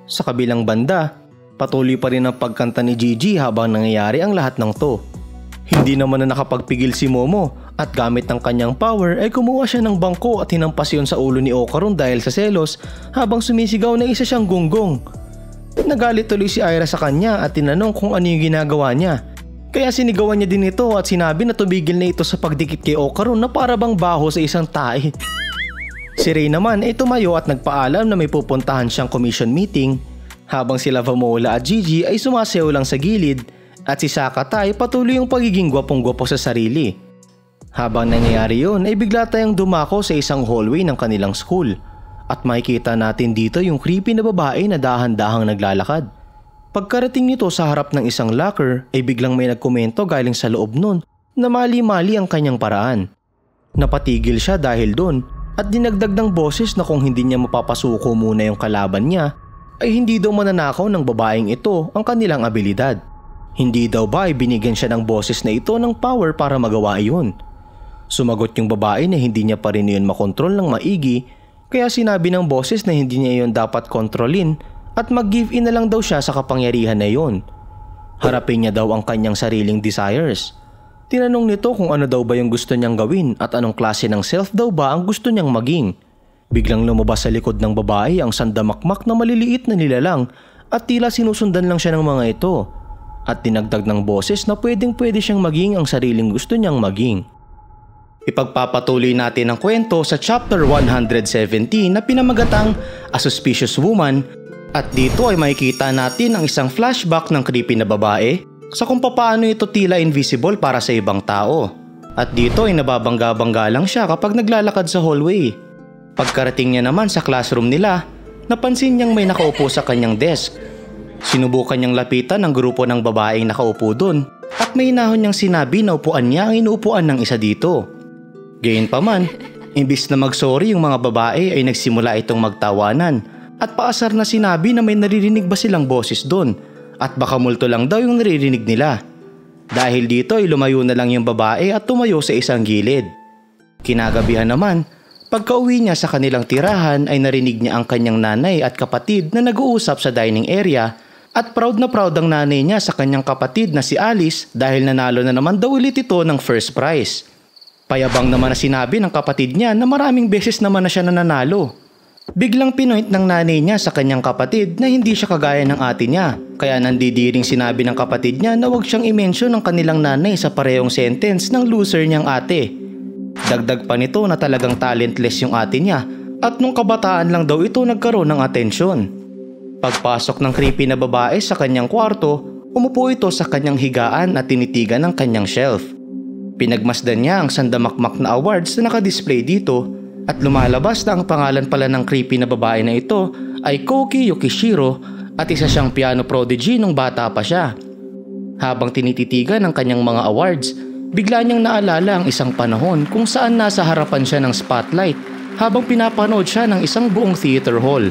Sa kabilang banda, patuloy pa rin ang pagkanta ni Gigi habang nangyayari ang lahat ng to. Hindi naman na nakapagpigil si Momo at gamit ng kanyang power ay kumuha siya ng bangko at hinampas yun sa ulo ni Okaron dahil sa selos habang sumisigaw na isa siyang gunggong. Nagalit tuloy si Aira sa kanya at tinanong kung ano yung ginagawa niya. Kaya sinigawan niya din ito at sinabi na tumigil na ito sa pagdikit kay Okaron na para bang baho sa isang tae. Si Rey naman ay tumayo at nagpaalam na may pupuntahan siyang commission meeting, habang sila Vamola at Gigi ay sumasayaw lang sa gilid at si Sakata ay patuloy yung pagiging gwapong-gwapo sa sarili. Habang nangyayari yun ay bigla tayong dumako sa isang hallway ng kanilang school at makikita natin dito yung creepy na babae na dahan-dahang naglalakad. Pagkarating nito sa harap ng isang locker ay biglang may nagkomento galing sa loob nun na mali-mali ang kanyang paraan. Napatigil siya dahil dun at dinagdag ng boses na kung hindi niya mapapasuko muna yung kalaban niya ay hindi daw mananakaw ng babaeng ito ang kanilang abilidad. Hindi daw ba ay binigyan siya ng boses na ito ng power para magawa iyon. Sumagot yung babae na hindi niya pa rin yun makontrol ng maigi, kaya sinabi ng boses na hindi niya yun dapat kontrolin at mag-give in na lang daw siya sa kapangyarihan na yun. Harapin niya daw ang kanyang sariling desires. Tinanong nito kung ano daw ba yung gusto niyang gawin at anong klase ng self daw ba ang gusto niyang maging. Biglang lumabas sa likod ng babae ang sandamakmak na maliliit na nilalang at tila sinusundan lang siya ng mga ito. At dinagdag ng boses na pwedeng-pwede siyang maging ang sariling gusto niyang maging. Ipagpapatuloy natin ang kwento sa chapter 117 na pinamagatang A Suspicious Woman, at dito ay makikita natin ang isang flashback ng creepy na babae sa kung paano ito tila invisible para sa ibang tao. At dito ay nababangga-bangga lang siya kapag naglalakad sa hallway. Pagkarating niya naman sa classroom nila, napansin niyang may nakaupo sa kanyang desk. Sinubukan niyang lapitan ang grupo ng babaeng nakaupo dun at may hinahon niyang sinabi na upuan niya ang inuupuan ng isa dito. Gayunpaman, imbis na mag-sorry yung mga babae ay nagsimula itong magtawanan at paasar na sinabi na may naririnig ba silang boses doon at baka multo lang daw yung naririnig nila. Dahil dito ay lumayo na lang yung babae at tumayo sa isang gilid. Kinagabihan naman, pagka-uwi niya sa kanilang tirahan ay narinig niya ang kanyang nanay at kapatid na nag-uusap sa dining area at proud na proud ang nanay niya sa kanyang kapatid na si Alice dahil nanalo na naman daw ulit ito ng first prize. Payabang naman na sinabi ng kapatid niya na maraming beses naman na siya nananalo. Biglang pinoint ng nanay niya sa kanyang kapatid na hindi siya kagaya ng ate niya, kaya nandidiring sinabi ng kapatid niya na huwag siyang i-mention ng kanilang nanay sa parehong sentence ng loser niyang ate. Dagdag pa nito na talagang talentless yung ate niya at nung kabataan lang daw ito nagkaroon ng atensyon. Pagpasok ng creepy na babae sa kanyang kwarto, umupo ito sa kanyang higaan at tinitigan ng kanyang shelf. Pinagmasdan niya ang sandamakmak na awards na nakadisplay dito at lumalabas na ang pangalan pala ng creepy na babae na ito ay Koki Yukishiro at isa siyang piano prodigy nung bata pa siya. Habang tinititigan ang kanyang mga awards, bigla niyang naalala ang isang panahon kung saan nasa harapan siya ng spotlight habang pinapanood siya ng isang buong theater hall.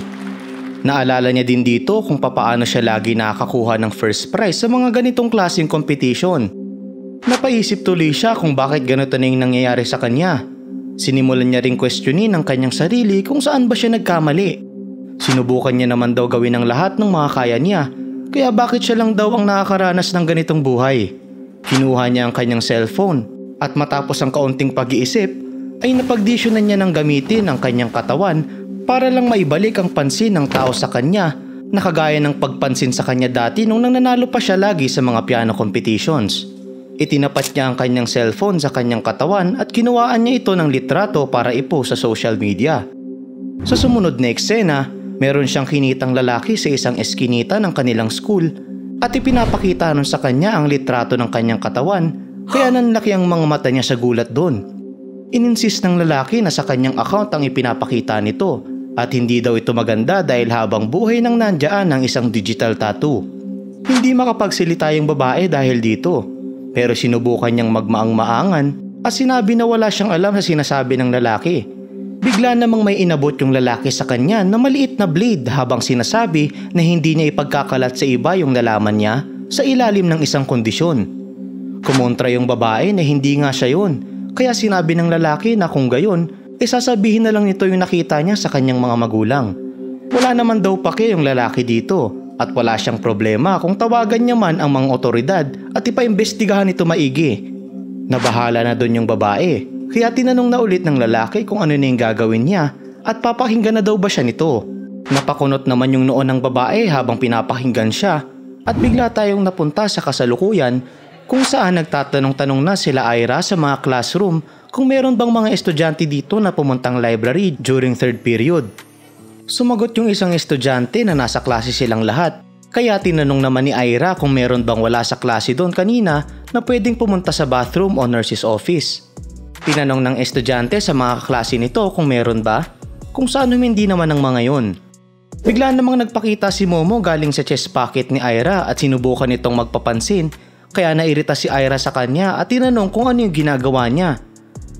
Naalala niya din dito kung papaano siya lagi nakakakuha ng first prize sa mga ganitong klaseng competition. Napaisip tuloy siya kung bakit ganito na yung nangyayari sa kanya. Sinimulan niya ring questionin ang kanyang sarili kung saan ba siya nagkamali. Sinubukan niya naman daw gawin ang lahat ng mga kaya niya, kaya bakit siya lang daw ang nakakaranas ng ganitong buhay? Kinuha niya ang kanyang cellphone at matapos ang kaunting pag-iisip ay napagdesisyonan niya ng gamitin ang kanyang katawan para lang maibalik ang pansin ng tao sa kanya na kagaya ng pagpansin sa kanya dati nung nananalo pa siya lagi sa mga piano competitions. Itinapat niya ang kanyang cellphone sa kanyang katawan at kinuhaan niya ito ng litrato para ipost sa social media. Sa sumunod na eksena, meron siyang kinitang lalaki sa isang eskinita ng kanilang school at ipinapakita nun sa kanya ang litrato ng kanyang katawan kaya nanlaki ang mga mata niya sa gulat doon. Ininsist ng lalaki na sa kanyang account ang ipinapakita nito at hindi daw ito maganda dahil habang buhay nang nandiyan ang isang digital tattoo. Hindi makapagsalita yung babae dahil dito. Pero sinubukan niyang magmaang-maangan at sinabi na wala siyang alam sa sinasabi ng lalaki. Bigla namang may inabot yung lalaki sa kanya na maliit na blade habang sinasabi na hindi niya ipagkakalat sa iba yung nalaman niya sa ilalim ng isang kondisyon. Kumontra yung babae na hindi nga siya yun, kaya sinabi ng lalaki na kung gayon, sasabihin na lang nito yung nakita niya sa kanyang mga magulang. Wala naman daw pake yung lalaki dito. At wala siyang problema kung tawagan niya man ang mga otoridad at ipaimbestigahan ito maigi. Nabahala na doon yung babae, kaya tinanong na ulit ng lalaki kung ano na yung gagawin niya at papakinggan na daw ba siya nito. Napakunot naman yung noon ng babae habang pinapakinggan siya at bigla tayong napunta sa kasalukuyan kung saan nagtatanong-tanong na sila Ira sa mga classroom kung meron bang mga estudyante dito na pumuntang library during third period. Sumagot yung isang estudyante na nasa klase silang lahat, kaya tinanong naman ni Ira kung meron bang wala sa klase doon kanina na pwedeng pumunta sa bathroom o nurse's office. Tinanong ng estudyante sa mga klase nito kung meron ba, kung saan hindi naman ang mga yon. Bigla namang nagpakita si Momo galing sa chest pocket ni Ira at sinubukan nitong magpapansin, kaya nairita si Ira sa kanya at tinanong kung ano yung ginagawa niya.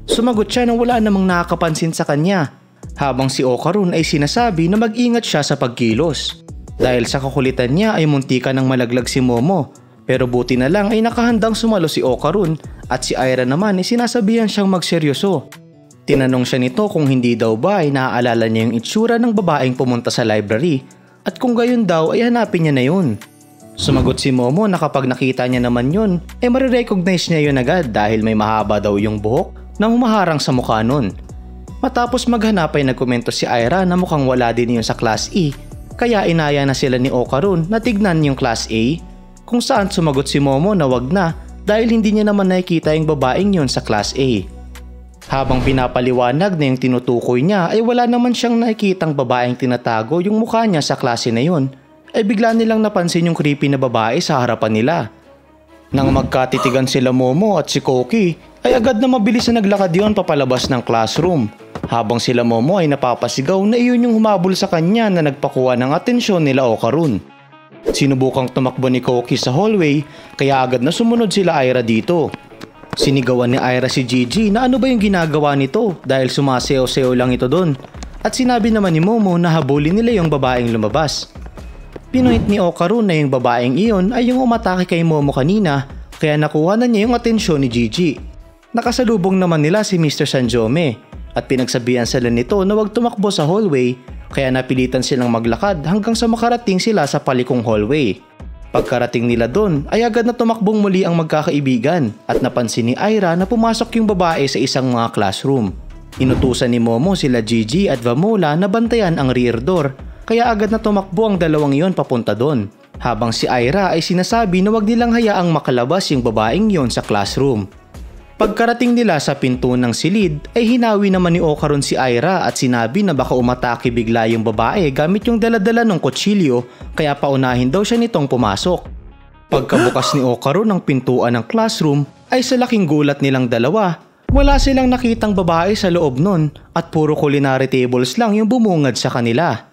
Sumagot siya nang wala namang nakakapansin sa kanya. Habang si Okarun ay sinasabi na mag-ingat siya sa pagkilos. Dahil sa kakulitan niya ay muntika ng malaglag si Momo, pero buti na lang ay nakahandang sumalo si Okarun at si Ira naman ay sinasabihan siyang magseryoso. Tinanong siya nito kung hindi daw ba ay naaalala niya yung itsura ng babaeng pumunta sa library at kung gayon daw ay hanapin niya na yun. Sumagot si Momo na kapag nakita niya naman yun ay marirecognize niya yun agad dahil may mahaba daw yung buhok na humaharang sa mukha nun. Matapos maghanap ay nagkomento si Ira na mukhang wala din yun sa Class E, kaya inaya na sila ni Okarun na tignan yung Class A, kung saan sumagot si Momo na wag na dahil hindi niya naman nakikita yung babaeng yun sa Class A. Habang pinapaliwanag na yung tinutukoy niya ay wala naman siyang nakikitang babaeng tinatago yung mukha niya sa klase na yun, ay bigla nilang napansin yung creepy na babae sa harapan nila. Nang magkatitigan sila Momo at si Koki, ay agad na mabilis na naglakad yun papalabas ng classroom. Habang sila Momo ay napapasigaw na iyon yung humabol sa kanya na nagpakuha ng atensyon nila Okarun. Sinubukang tumakbo ni Koki sa hallway kaya agad na sumunod sila Ira dito. Sinigawan ni Ira si Gigi na ano ba yung ginagawa nito dahil sumasayaw-sayaw lang ito doon. At sinabi naman ni Momo na habulin nila yung babaeng lumabas. Pinoint ni Okarun na yung babaeng iyon ay yung umatake kay Momo kanina kaya nakuha na niya yung atensyon ni Gigi. Nakasalubong naman nila si Mr. Sanjome. At pinagsabihan sila nito na wag tumakbo sa hallway kaya napilitan silang maglakad hanggang sa makarating sila sa palikong hallway. Pagkarating nila doon ay agad na tumakbong muli ang magkakaibigan at napansin ni Ira na pumasok yung babae sa isang mga classroom. Inutusan ni Momo sila Gigi at Vamola na bantayan ang rear door kaya agad na tumakbo ang dalawang iyon papunta doon. Habang si Ira ay sinasabi na wag nilang hayaang makalabas yung babaeng iyon sa classroom. Pagkarating nila sa pinto ng silid ay hinawi naman ni Okarun si Ira at sinabi na baka umatake bigla yung babae gamit yung daladala ng kutsilyo kaya paunahin daw siya nitong pumasok. Pagkabukas ni Okarun ng pintuan ng classroom ay sa laking gulat nilang dalawa, wala silang nakitang babae sa loob nun at puro culinary tables lang yung bumungad sa kanila.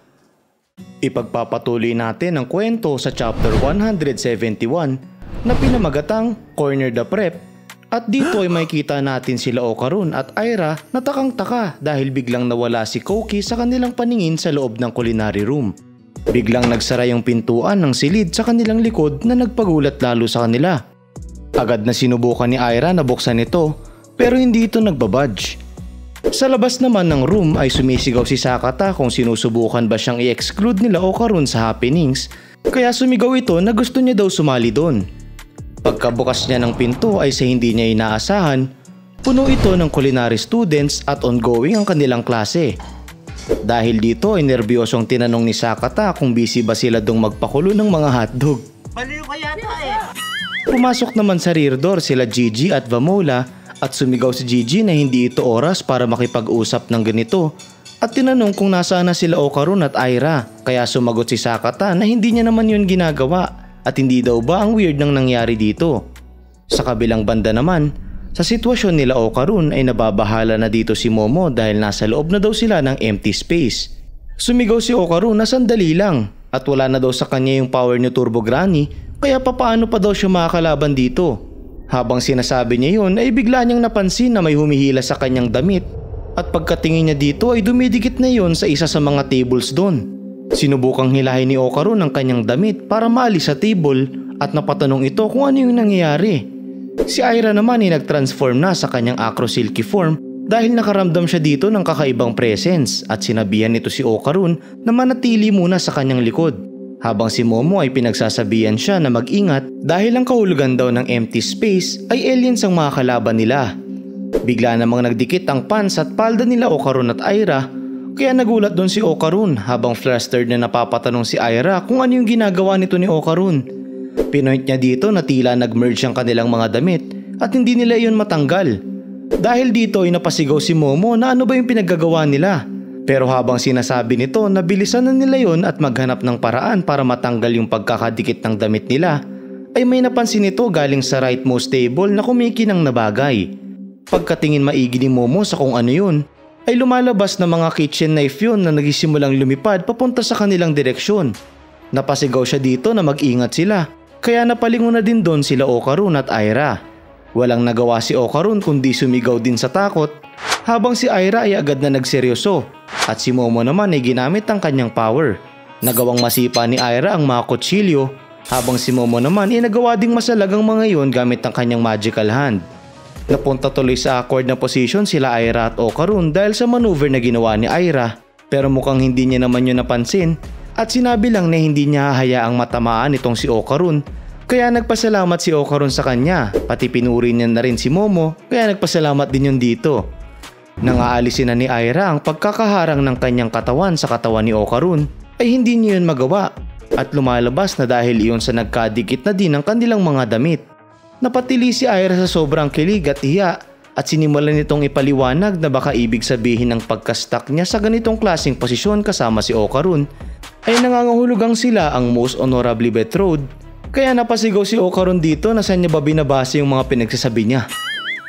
Ipagpapatuloy natin ang kwento sa chapter 171 na pinamagatang Corner the Prep. At dito ay makikita natin sila Okarun at Ira na takang-taka dahil biglang nawala si Koki sa kanilang paningin sa loob ng culinary room. Biglang nagsara yung pintuan ng silid sa kanilang likod na nagpagulat lalo sa kanila. Agad na sinubukan ni Aira na buksan ito pero hindi ito nagbabudge. Sa labas naman ng room ay sumisigaw si Sakata kung sinusubukan ba siyang i-exclude nila Okarun sa happenings, kaya sumigaw ito na gusto niya daw sumali doon. Pagkabukas niya ng pinto ay sa hindi niya inaasahan, puno ito ng culinary students at ongoing ang kanilang klase. Dahil dito ay nerbyosong tinanong ni Sakata kung busy ba sila dong magpakulo ng mga hotdog. Baliw ka yata eh. Pumasok naman sa rear door sila Gigi at Vamola at sumigaw si Gigi na hindi ito oras para makipag-usap ng ganito at tinanong kung nasaan na sila Okarun at Aira, kaya sumagot si Sakata na hindi niya naman yun ginagawa at hindi daw ba ang weird nang nangyari dito. Sa kabilang banda naman, sa sitwasyon nila Okarun ay nababahala na dito si Momo dahil nasa loob na daw sila ng empty space. Sumigaw si Okarun na sandali lang at wala na daw sa kanya yung power ni Turbo Granny, kaya papaano pa daw siya makakalaban dito. Habang sinasabi niya yun ay bigla niyang napansin na may humihila sa kanyang damit at pagkatingin niya dito ay dumidikit na yun sa isa sa mga tables doon. Sinubukang hilahin ni Okarun ang kanyang damit para maalis sa table at napatanong ito kung ano yung nangyayari. Si Aira naman ay nag-transform na sa kanyang acro silky form dahil nakaramdam siya dito ng kakaibang presence at sinabihan nito si Okarun na manatili muna sa kanyang likod. Habang si Momo ay pinagsasabihan siya na mag-ingat dahil ang kahulugan daw ng empty space ay aliens ang mga kalaban nila. Bigla namang nagdikit ang pants at palda nila Okarun at Aira, kaya nagulat doon si Okarun habang flustered na napapatanong si Aira kung ano yung ginagawa nito ni Okarun. Pinoint niya dito na tila nag-merge ang kanilang mga damit at hindi nila iyon matanggal. Dahil dito ay napasigaw si Momo na ano ba yung pinaggagawa nila. Pero habang sinasabi nito na bilisan na nila yon at maghanap ng paraan para matanggal yung pagkakadikit ng damit nila, ay may napansin nito galing sa rightmost table na kumikinang na bagay. Pagkatingin maigi ni Momo sa kung ano yun, ay lumalabas na mga kitchen knife yun na nagsimulang lumipad papunta sa kanilang direksyon. Napasigaw siya dito na mag-ingat sila, kaya napalingon na din doon sila Okarun at Aira. Walang nagawa si Okarun kundi sumigaw din sa takot, habang si Aira ay agad na nagseryoso at si Momo naman ay ginamit ang kanyang power. Nagawang masipa ni Aira ang mga kutsilyo, habang si Momo naman ay nagawa ding masalagang mga iyon gamit ang kanyang magical hand. Napunta tuloy sa awkward na position sila Aira at Okarun dahil sa maneuver na ginawa ni Aira, pero mukhang hindi niya naman yun napansin at sinabi lang na hindi niya hahayaang matamaan itong si Okarun. Kaya nagpasalamat si Okarun sa kanya, pati pinuri niya na rin si Momo, kaya nagpasalamat din yun dito. Nang aalisin na ni Aira ang pagkakaharang ng kanyang katawan sa katawan ni Okarun, ay hindi niya yun magawa at lumalabas na dahil iyon sa nagkadikit na din ang kanilang mga damit. Napatili si Aira sa sobrang kilig at hiya at sinimulan nitong ipaliwanag na baka ibig sabihin ng pagka-stuck niya sa ganitong klaseng posisyon kasama si Okarun ay nangangahulugang sila ang most honorably betrothed. Kaya napasigaw si Okarun dito na saan niya ba binabase yung mga pinagsasabi niya.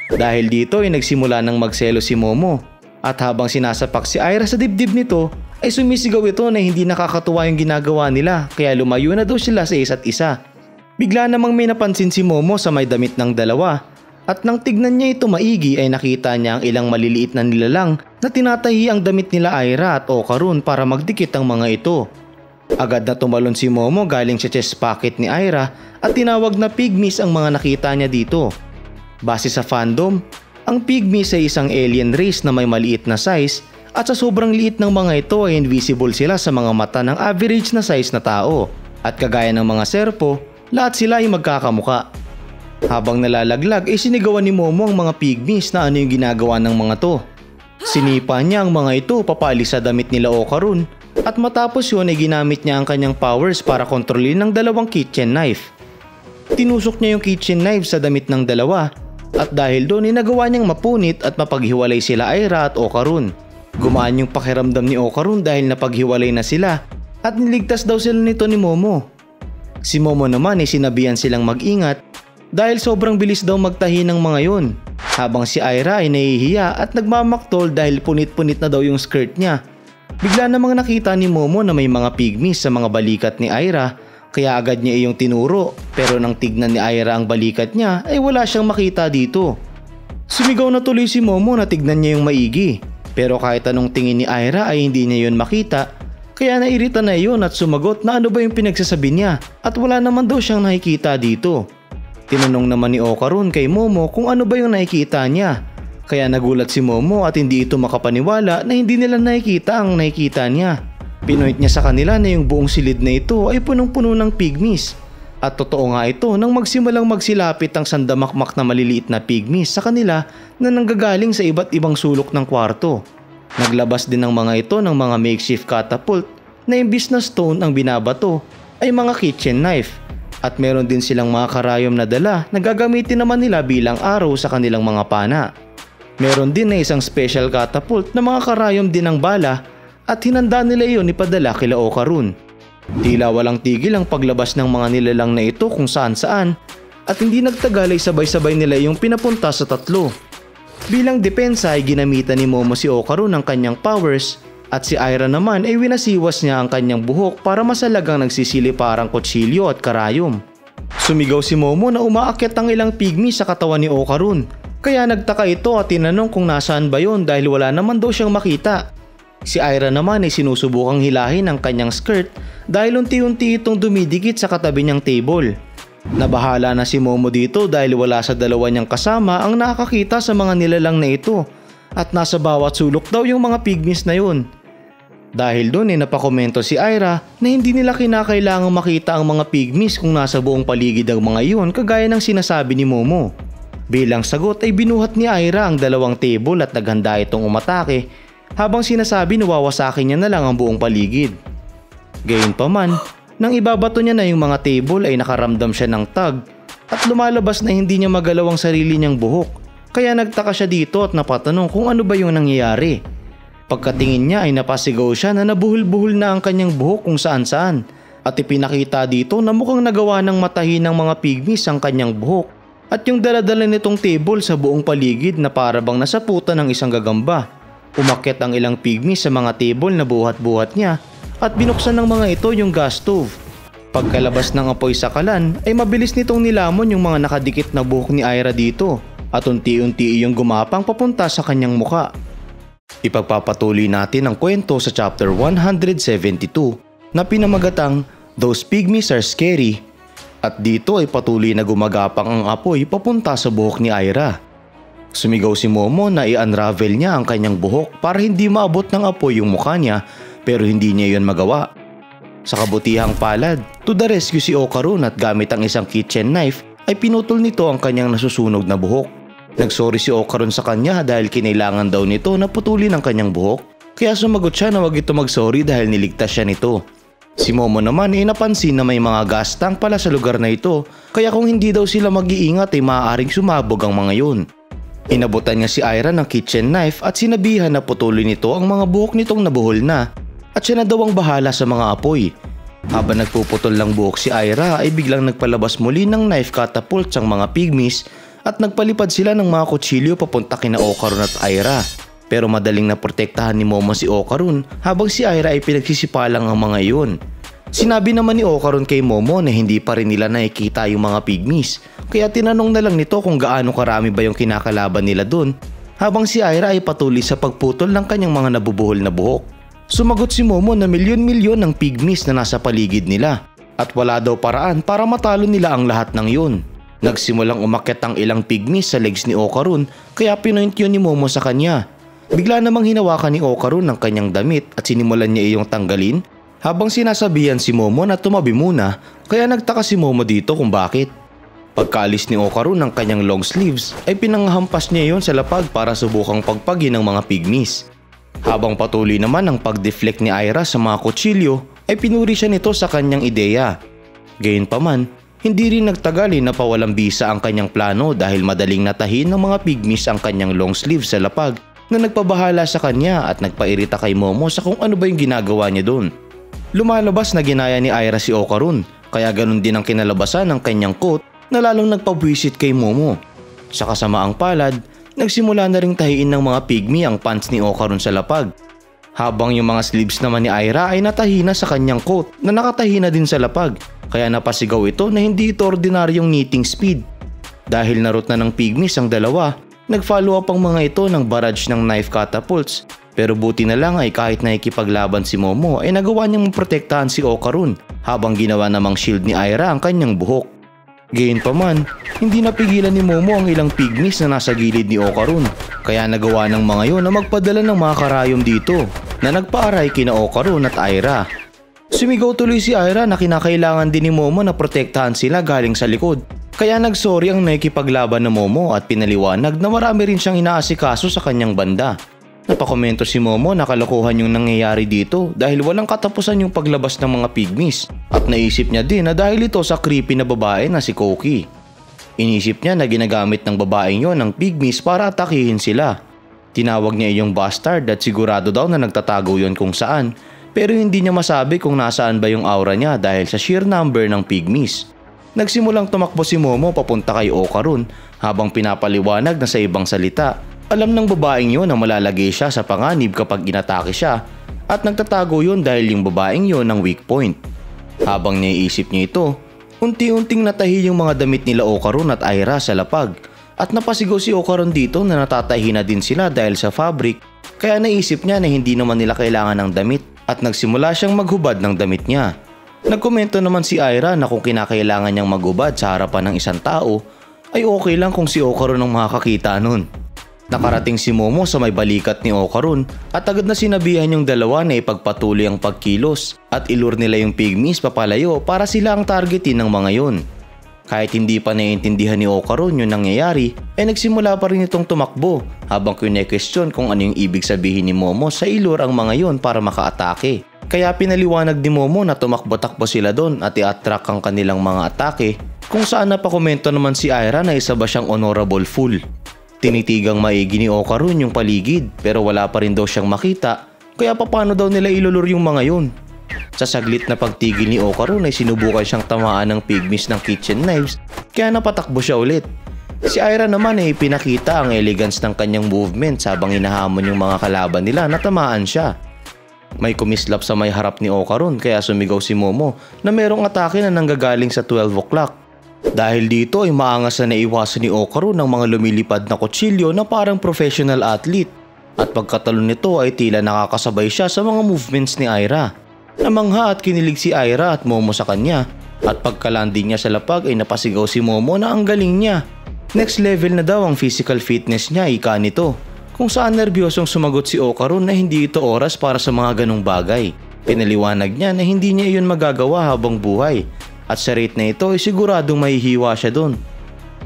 Dahil dito ay nagsimula ng magselo si Momo at habang sinasapak si Aira sa dibdib nito ay sumisigaw ito na hindi nakakatuwa yung ginagawa nila kaya lumayo na daw sila sa isa't isa. Bigla namang may napansin si Momo sa may damit ng dalawa at nang tignan niya ito maigi ay nakita niya ang ilang maliliit na nilalang na tinatahi ang damit nila Aira at Okarun para magdikit ang mga ito. Agad na tumalon si Momo galing sa chest pocket ni Aira at tinawag na pygmies ang mga nakita niya dito. Base sa fandom, ang pygmies ay isang alien race na may maliit na size at sa sobrang liit ng mga ito ay invisible sila sa mga mata ng average na size na tao. At kagaya ng mga serpo, lahat sila ay magkakamuka. Habang nalalaglag ay sinigawan ni Momo ang mga pygmies na ano yung ginagawa ng mga to. Sinipa niya ang mga ito papalis sa damit nila Okarun at matapos yun ay ginamit niya ang kanyang powers para kontrolin ng dalawang kitchen knife. Tinusok niya yung kitchen knife sa damit ng dalawa at dahil doon ay nagawa niyang mapunit at mapaghiwalay sila Aira at Okarun. Gumaan yung pakiramdam ni Okarun dahil napaghiwalay na sila at niligtas daw sila nito ni Momo. Si Momo naman ay sinabihan silang mag-ingat dahil sobrang bilis daw magtahi ng mga yun. Habang si Aira ay nahihiya at nagmamaktol dahil punit-punit na daw yung skirt niya. Bigla namang nakita ni Momo na may mga pygmies sa mga balikat ni Aira kaya agad niya iyong tinuro pero nang tignan ni Aira ang balikat niya ay wala siyang makita dito. Sumigaw na tuloy si Momo na tignan niya yung maigi pero kahit anong tingin ni Aira ay hindi niya yun makita Kaya nairita na iyon at sumagot na ano ba yung pinagsasabi niya at wala naman daw siyang nakikita dito. Tinanong naman ni Okarun kay Momo kung ano ba yung nakikita niya. Kaya nagulat si Momo at hindi ito makapaniwala na hindi nila nakikita ang nakikita niya. Pinoint niya sa kanila na yung buong silid na ito ay punong-puno ng pygmies. At totoo nga ito nang magsimulang magsilapit ang sandamakmak na maliliit na pygmies sa kanila na nanggagaling sa iba't ibang sulok ng kwarto. Naglabas din ng mga ito ng mga makeshift catapult na imbis na stone ang binabato ay mga kitchen knife. At meron din silang mga karayom na dala na gagamitin naman nila bilang arrow sa kanilang mga pana. Meron din na isang special catapult na mga karayom din ng bala at hinanda nila iyon ipadala kila Okarun. Tila walang tigil ang paglabas ng mga nilalang na ito kung saan saan at hindi nagtagal ay sabay-sabay nila yung pinapunta sa tatlo. Bilang depensa ay ginamitan ni Momo si Okarun ng kanyang powers at si Aira naman ay winasiwas niya ang kanyang buhok para masalagang nagsisili parang kutsilyo at karayom. Sumigaw si Momo na umaakyat ang ilang pygmy sa katawan ni Okarun. Kaya nagtaka ito at tinanong kung nasaan ba yon dahil wala naman daw siyang makita. Si Aira naman ay sinusubukang hilahin ang kanyang skirt dahil unti-unti itong dumidikit sa katabi niyang table. Nabahala na si Momo dito dahil wala sa dalawa niyang kasama ang nakakita sa mga nilalang na ito at nasa bawat sulok daw yung mga pygmies na yun. Dahil doon ay napakomento si Aira na hindi nila kinakailangang makita ang mga pygmies kung nasa buong paligid ang mga iyon kagaya ng sinasabi ni Momo. Bilang sagot ay binuhat ni Aira ang dalawang table at naghanda itong umatake habang sinasabi na wawasakin niya na lang ang buong paligid. Gayunpaman, nang ibabato niya na yung mga table ay nakaramdam siya ng tag at lumalabas na hindi niya magalaw ang sarili niyang buhok. Kaya nagtaka siya dito at napatanong kung ano ba yung nangyayari. Pagkatingin niya ay napasigaw siya na nabuhol-buhol na ang kanyang buhok kung saan-saan at ipinakita dito na mukhang nagawa ng matahin ng mga pygmies ang kanyang buhok at yung daladala nitong table sa buong paligid na parabang nasaputan ng isang gagamba. Umakyat ang ilang pygmies sa mga table na buhat-buhat niya at binuksan ng mga ito yung gas stove. Pagkalabas ng apoy sa kalan ay mabilis nitong nilamon yung mga nakadikit na buhok ni Aira dito at unti-unti iyong gumapang papunta sa kanyang muka. Ipagpapatuloy natin ang kwento sa chapter 172 na pinamagatang Those Pygmies Are Scary at dito ay patuloy na gumagapang ang apoy papunta sa buhok ni Aira. Sumigaw si Momo na i-unravel niya ang kanyang buhok para hindi maabot ng apoy yung mukha niya pero hindi niya yon magawa. Sa kabutihang palad, to the rescue si Okarun at gamit ang isang kitchen knife ay pinutol nito ang kanyang nasusunog na buhok. Nagsorry si Okarun sa kanya dahil kinailangan daw nito na putulin ang kanyang buhok kaya sumagot siya na wag ito magsorry dahil niligtas siya nito. Si Momo naman ay napansin na may mga gas tank pala sa lugar na ito kaya kung hindi daw sila mag-iingat ay maaaring sumabog ang mga yun. Inabutan niya si Aira ng kitchen knife at sinabihan na putulin nito ang mga buhok nitong nabuhol na at siya na daw ang bahala sa mga apoy. Habang nagpuputol ng buhok si Aira ay biglang nagpalabas muli ng knife catapult ang mga pygmies at nagpalipad sila ng mga kutsilyo papunta kina Okarun at Aira. Pero madaling naprotektahan ni Momo si Okarun habang si Aira ay pinagsisipalang ang mga iyon. Sinabi naman ni Okarun kay Momo na hindi pa rin nila nakikita yung mga pygmies kaya tinanong na lang nito kung gaano karami ba yung kinakalaban nila dun habang si Aira ay patuloy sa pagputol ng kanyang mga nabubuhol na buhok. Sumagot si Momo na milyon-milyon ng pygmies na nasa paligid nila at wala daw paraan para matalo nila ang lahat ng yun. Nagsimulang umakyat ang ilang pygmies sa legs ni Okarun kaya pinoint yun ni Momo sa kanya. Bigla namang hinawakan ni Okarun ng kanyang damit at sinimulan niya iyong tanggalin habang sinasabihan si Momo na tumabi muna kaya nagtaka si Momo dito kung bakit. Pagkaalis ni Okarun ng kanyang long sleeves ay pinanghampas niya iyon sa lapag para subukang pagpagin ng mga pygmies. Habang patuloy naman ang pag-deflect ni Aira sa mga kutsilyo ay pinuri siya nito sa kanyang ideya. Gayunpaman, hindi rin nagtagal na pawalang bisa ang kanyang plano dahil madaling natahin ng mga pygmies ang kanyang long sleeves sa lapag na nagpabahala sa kanya at nagpairita kay Momo sa kung ano ba yung ginagawa niya doon. Lumalabas na ginaya ni Aira si Okarun kaya ganun din ang kinalabasan ng kanyang coat na lalong nagpabwisit kay Momo. Sa kasamaang palad, nagsimula na ring tahiin ng mga pygmy ang pants ni Okarun sa lapag. Habang yung mga sleeves naman ni Aira ay natahina sa kanyang coat na nakatahina din sa lapag. Kaya napasigaw ito na hindi ito ordinaryong knitting speed. Dahil narot na ng pygmies ang dalawa, nag-follow up ang mga ito ng barrage ng knife catapults Pero buti na lang ay kahit nakikipaglaban si Momo ay nagawa niyang maprotektahan si Okarun habang ginawa namang shield ni Aira ang kanyang buhok. Gayunpaman, hindi napigilan ni Momo ang ilang pygmies na nasa gilid ni Okarun kaya nagawa ng mga yon na magpadala ng mga karayom dito na nagpaaray kina Okarun at Aira. Sumigaw tuloy si Aira na kinakailangan din ni Momo na protektahan sila galing sa likod. Kaya nagsorry ang nakikipaglaban na Momo at pinaliwanag na marami rin siyang inaasikaso sa kanyang banda. Napakomento si Momo na kalokohan yung nangyayari dito dahil walang katapusan yung paglabas ng mga pygmies at naisip niya din na dahil ito sa creepy na babae na si Koki. Inisip niya na ginagamit ng babaeng yon ng pygmies para atakihin sila. Tinawag niya yung bastard at sigurado daw na nagtatago yon kung saan pero hindi niya masabi kung nasaan ba yung aura niya dahil sa sheer number ng pygmies. Nagsimulang tumakbo si Momo papunta kay Okarun habang pinapaliwanag na sa ibang salita. Alam ng babaeng yon na malalagay siya sa panganib kapag inatake siya at nagtatago yon dahil yung babaeng yon ang weak point. Habang naiisip niya ito, unti-unting natahi yung mga damit nila Okarun at Aira sa lapag at napasigaw si Okarun dito na natatahi na din sila dahil sa fabric kaya naisip niya na hindi naman nila kailangan ng damit at nagsimula siyang maghubad ng damit niya. Nagkomento naman si Aira na kung kinakailangan niyang maghubad sa harapan ng isang tao ay okay lang kung si Okarun ang makakakita nun. Nakarating si Momo sa may balikat ni Okarun at agad na sinabihan yung dalawa na ipagpatuloy ang pagkilos at ilur nila yung pygmies papalayo para sila ang targetin ng mga yon. Kahit hindi pa naiintindihan ni Okarun yung nangyayari ay nagsimula pa rin itong tumakbo habang kine-question kung ano yung ibig sabihin ni Momo sa ilur ang mga yon para makaatake. Kaya pinaliwanag ni Momo na tumakbo-takbo sila doon at i-attract ang kanilang mga atake kung saan napakomento naman si Aira na isa ba siyang honorable fool. Tinitigang maigi ni Okarun yung paligid pero wala pa rin daw siyang makita kaya paano daw nila ilulur yung mga yun. Sa saglit na pagtigil ni Okarun ay sinubukan siyang tamaan ng pygmies ng kitchen knives kaya napatakbo siya ulit. Si Aira naman ay pinakita ang elegance ng kanyang movements habang hinahamon yung mga kalaban nila na tamaan siya. May kumislap sa may harap ni Okarun kaya sumigaw si Momo na merong atake na nanggagaling sa 12 o'clock. Dahil dito ay maangas na naiwasan ni Okarun ng mga lumilipad na kutsilyo na parang professional athlete at pagkatalon nito ay tila nakakasabay siya sa mga movements ni Aira. Namangha at kinilig si Aira at Momo sa kanya at pagkalanding niya sa lapag ay napasigaw si Momo na ang galing niya. Next level na daw ang physical fitness niya ika nito kung saan nerbyosong sumagot si Okarun na hindi ito oras para sa mga ganong bagay. Pinaliwanag niya na hindi niya iyon magagawa habang buhay. At sa rate na ito ay siguradong mahihiwa siya doon.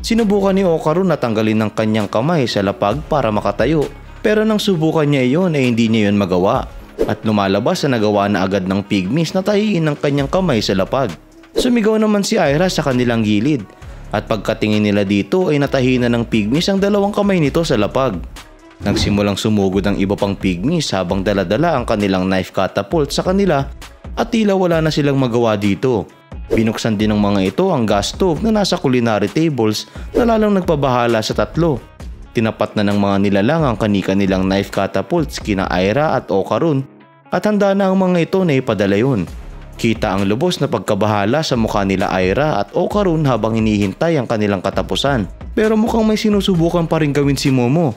Sinubukan ni Okarun na tanggalin ng kanyang kamay sa lapag para makatayo pero nang subukan niya iyon ay hindi niya iyon magawa at lumalabas na nagawa na agad ng pygmies na tahiin ng kanyang kamay sa lapag. Sumigaw naman si Aira sa kanilang gilid at pagkatingin nila dito ay natahi na ng pygmies ang dalawang kamay nito sa lapag. Nagsimulang sumugod ang iba pang pygmies habang daladala ang kanilang knife catapult sa kanila at tila wala na silang magawa dito. Binuksan din ng mga ito ang gas stove na nasa culinary tables na lalong nagpabahala sa tatlo. Tinapat na ng mga nilalang ang kani-kanilang knife catapults kina Aira at Okarun at handa na ang mga ito na ipadala yun. Kita ang lubos na pagkabahala sa mukha nila Aira at Okarun habang hinihintay ang kanilang katapusan. Pero mukhang may sinusubukan pa rin gawin si Momo.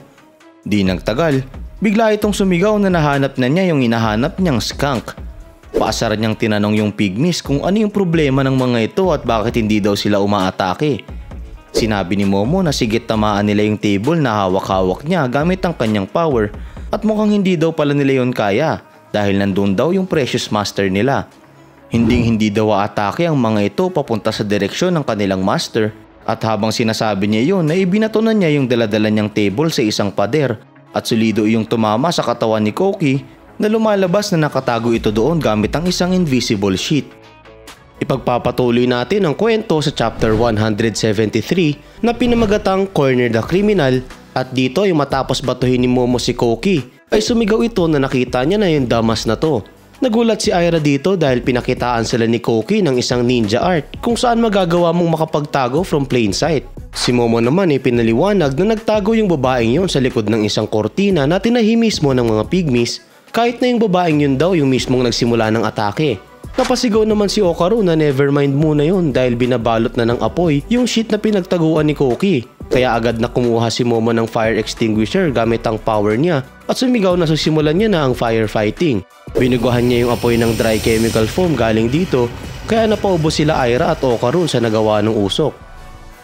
Di nagtagal, bigla itong sumigaw na nahanap na niya yung hinahanap niyang skunk. Paasar niyang tinanong yung pygmies kung ano yung problema ng mga ito at bakit hindi daw sila umaatake. Sinabi ni Momo na sigit tamaan nila yung table na hawak-hawak niya gamit ang kanyang power at mukhang hindi daw pala nila yon kaya dahil nandun daw yung precious master nila. Hindi daw aatake ang mga ito papunta sa direksyon ng kanilang master at habang sinasabi niya yon na ibinatonan niya yung daladala niyang table sa isang pader at solido yung tumama sa katawan ni Koki na lumalabas na nakatago ito doon gamit ang isang invisible sheet. Ipagpapatuloy natin ang kwento sa chapter 173 na pinamagatang Corner the Criminal at dito ay matapos batuhin ni Momo si Koki ay sumigaw ito na nakita niya na yung damas na to. Nagulat si Aira dito dahil pinakitaan sila ni Koki ng isang ninja art kung saan magagawa mong makapagtago from plain sight. Si Momo naman ay pinaliwanag na nagtago yung babaeng yon sa likod ng isang kortina na tinahi mismo ng mga pygmies kahit na yung babaeng yun daw yung mismong nagsimula ng atake. Napasigaw naman si Okaru na nevermind muna yon dahil binabalot na ng apoy yung sheet na pinagtaguan ni Koki. Kaya agad na kumuha si Momo ng fire extinguisher gamit ang power niya at sumigaw na susimulan niya na ang firefighting. Binuguhan niya yung apoy ng dry chemical foam galing dito kaya napaubos sila Aira at Okaru sa nagawa ng usok.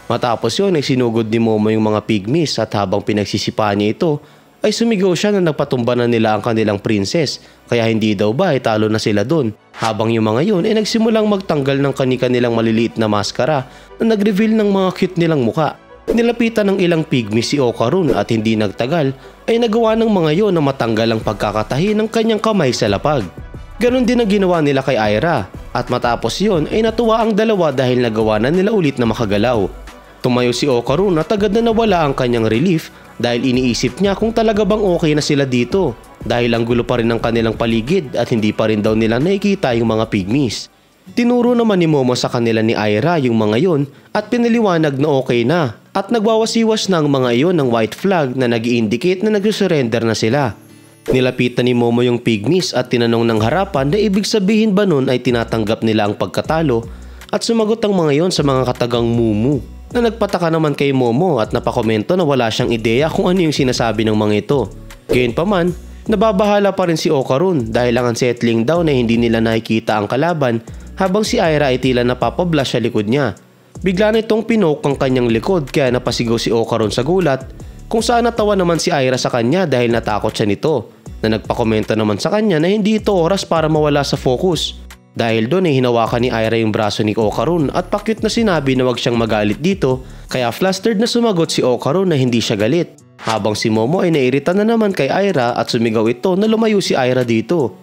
Matapos yun ay sinugod ni Momo yung mga pygmies at habang pinagsisipa niya ito ay sumigaw siya na nagpatumba na nila ang kanilang princess kaya hindi daw ba ay talo na sila dun. Habang yung mga yun ay nagsimulang magtanggal ng kani-kanilang maliliit na maskara na nag-reveal ng mga cute nilang muka. Nilapitan ng ilang pygmy si Okaru at hindi nagtagal ay nagawa ng mga yon na matanggal ang pagkakatahi ng kanyang kamay sa lapag. Ganon din ang ginawa nila kay Aira at matapos yon ay natuwa ang dalawa dahil nagawa na nila ulit na makagalaw. Tumayo si Okaru at agad na nawala ang kanyang relief dahil iniisip niya kung talaga bang okay na sila dito dahil ang gulo pa rin ng kanilang paligid at hindi pa rin daw nila nakikita yung mga pygmies. Tinuro naman ni Momo sa kanila ni Aira yung mga yon at pinaliwanag na okay na at nagwawasiwas na ang mga iyon ng white flag na nag-i-indicate na nag-surrender na sila. Nilapitan ni Momo yung pygmies at tinanong ng harapan na ibig sabihin ba nun ay tinatanggap nila ang pagkatalo at sumagot ang mga yon sa mga katagang mumu. Na nagpataka naman kay Momo at napakomento na wala siyang ideya kung ano yung sinasabi ng mga ito. Gayunpaman, nababahala pa rin si Okaru dahil ang unsettling daw na hindi nila nakikita ang kalaban habang si Aira ay tila napapablash sa likod niya. Bigla na itong pinoke ang kanyang likod kaya napasigaw si Okaru sa gulat kung saan natawa naman si Aira sa kanya dahil natakot siya nito na nagpakomento naman sa kanya na hindi ito oras para mawala sa focus. Dahil doon ay hinawakan ni Aira yung braso ni Okaru at pakit na sinabi na wag siyang magalit dito kaya flustered na sumagot si Okaru na hindi siya galit. Habang si Momo ay nairita na naman kay Aira at sumigaw ito na lumayo si Aira dito.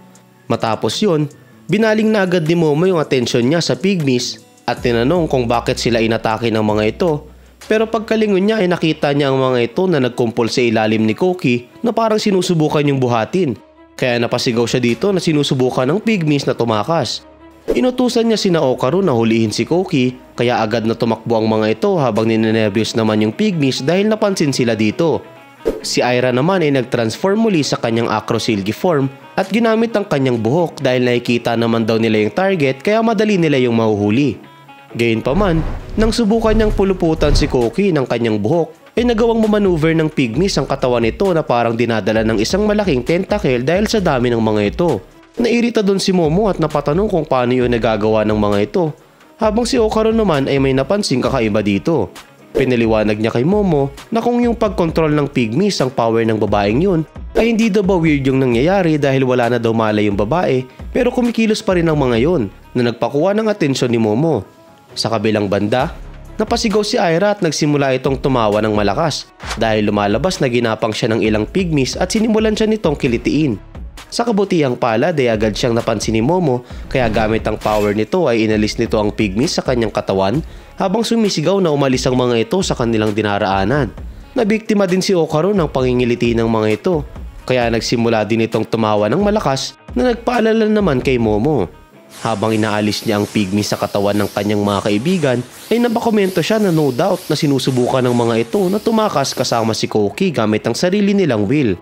Matapos yun, binaling na agad ni Momo yung atensyon niya sa pygmies at tinanong kung bakit sila inatake ng mga ito. Pero pagkalingon niya ay nakita niya ang mga ito na nagkumpol sa ilalim ni Koki na parang sinusubukan yung buhatin. Kaya napasigaw siya dito na sinusubukan ng pygmies na tumakas. Inutusan niya sina Okaru na hulihin si Koki kaya agad na tumakbo ang mga ito habang ninenervyos naman yung pygmies dahil napansin sila dito. Si Aira naman ay nag-transform muli sa kanyang Acro Silky form at ginamit ang kanyang buhok dahil nakikita naman daw nila yung target kaya madali nila yung mahuhuli. Gayunpaman, nang subukan niyang puluputan si Koki ng kanyang buhok ay nagawang mamaneuver ng pygmies ang katawan nito na parang dinadala ng isang malaking tentacle dahil sa dami ng mga ito. Nairita doon si Momo at napatanong kung paano yun nagagawa ng mga ito habang si Okaru naman ay may napansing kakaiba dito. Pinaliwanag niya kay Momo na kung yung pagkontrol ng pygmies ang power ng babaeng yun ay hindi daw ba weird yung nangyayari dahil wala na daw malay yung babae pero kumikilos pa rin ang mga yon na nagpakuha ng atensyon ni Momo. Sa kabilang banda, napasigaw si Aira at nagsimula itong tumawa ng malakas dahil lumalabas na ginapang siya ng ilang pygmies at sinimulan siya nitong kilitiin. Sa kabutihang palad ay agad siyang napansin ni Momo kaya gamit ang power nito ay inalis nito ang pygmies sa kanyang katawan habang sumisigaw na umalis ang mga ito sa kanilang dinaraanan. Nabiktima din si Okaru ng pangingiliti ng mga ito kaya nagsimula din itong tumawa ng malakas na nagpaalala naman kay Momo. Habang inaalis niya ang pygmies sa katawan ng kanyang mga kaibigan ay napakomento siya na no doubt na sinusubukan ng mga ito na tumakas kasama si Koki gamit ang sarili nilang will.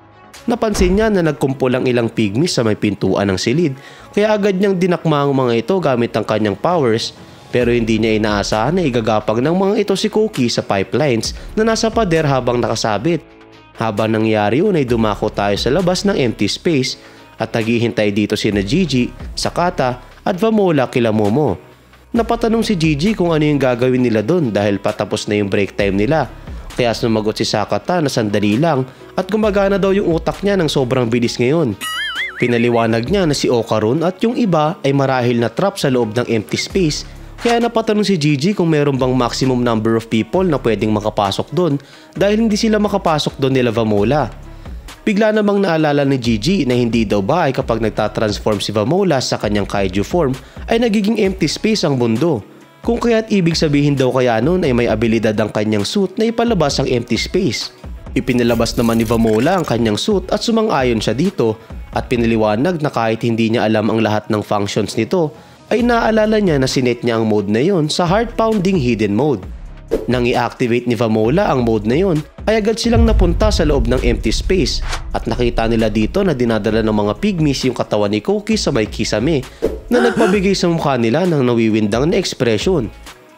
Napansin niya na nagkumpol ang ilang pygmies sa may pintuan ng silid kaya agad niyang dinakma ang mga ito gamit ang kanyang powers pero hindi niya inaasahan na igagapag ng mga ito si Koki sa pipelines na nasa pader habang nakasabit. Habang nangyari yun ay dumako tayo sa labas ng empty space at naghihintay dito sina Gigi, Sakata at Vamola kila Momo. Napatanong si Gigi kung ano yung gagawin nila doon dahil patapos na yung break time nila. Kaya sumagot si Sakata na sandali lang at gumagana daw yung utak niya ng sobrang bilis ngayon. Pinaliwanag niya na si Okaru at yung iba ay marahil na trap sa loob ng empty space kaya napatanong si Gigi kung meron bang maximum number of people na pwedeng makapasok doon dahil hindi sila makapasok doon nila Vamola. Bigla namang naalala ni Gigi na hindi daw ba ay kapag nagtatransform si Vamola sa kanyang kaiju form ay nagiging empty space ang mundo. Kung kaya't ibig sabihin daw kaya nun ay may abilidad ang kanyang suit na ipalabas ang empty space. Ipinalabas naman ni Vamola ang kanyang suit at sumang-ayon siya dito at pinaliwanag na kahit hindi niya alam ang lahat ng functions nito ay naalala niya na sinet niya ang mode na yon sa heart-pounding hidden mode. Nang i-activate ni Vamola ang mode na yon, ay agad silang napunta sa loob ng empty space at nakita nila dito na dinadala ng mga pygmies yung katawan ni Koki sa may kisame na nagpabigay sa mukha nila ng nawiwindang na ekspresyon.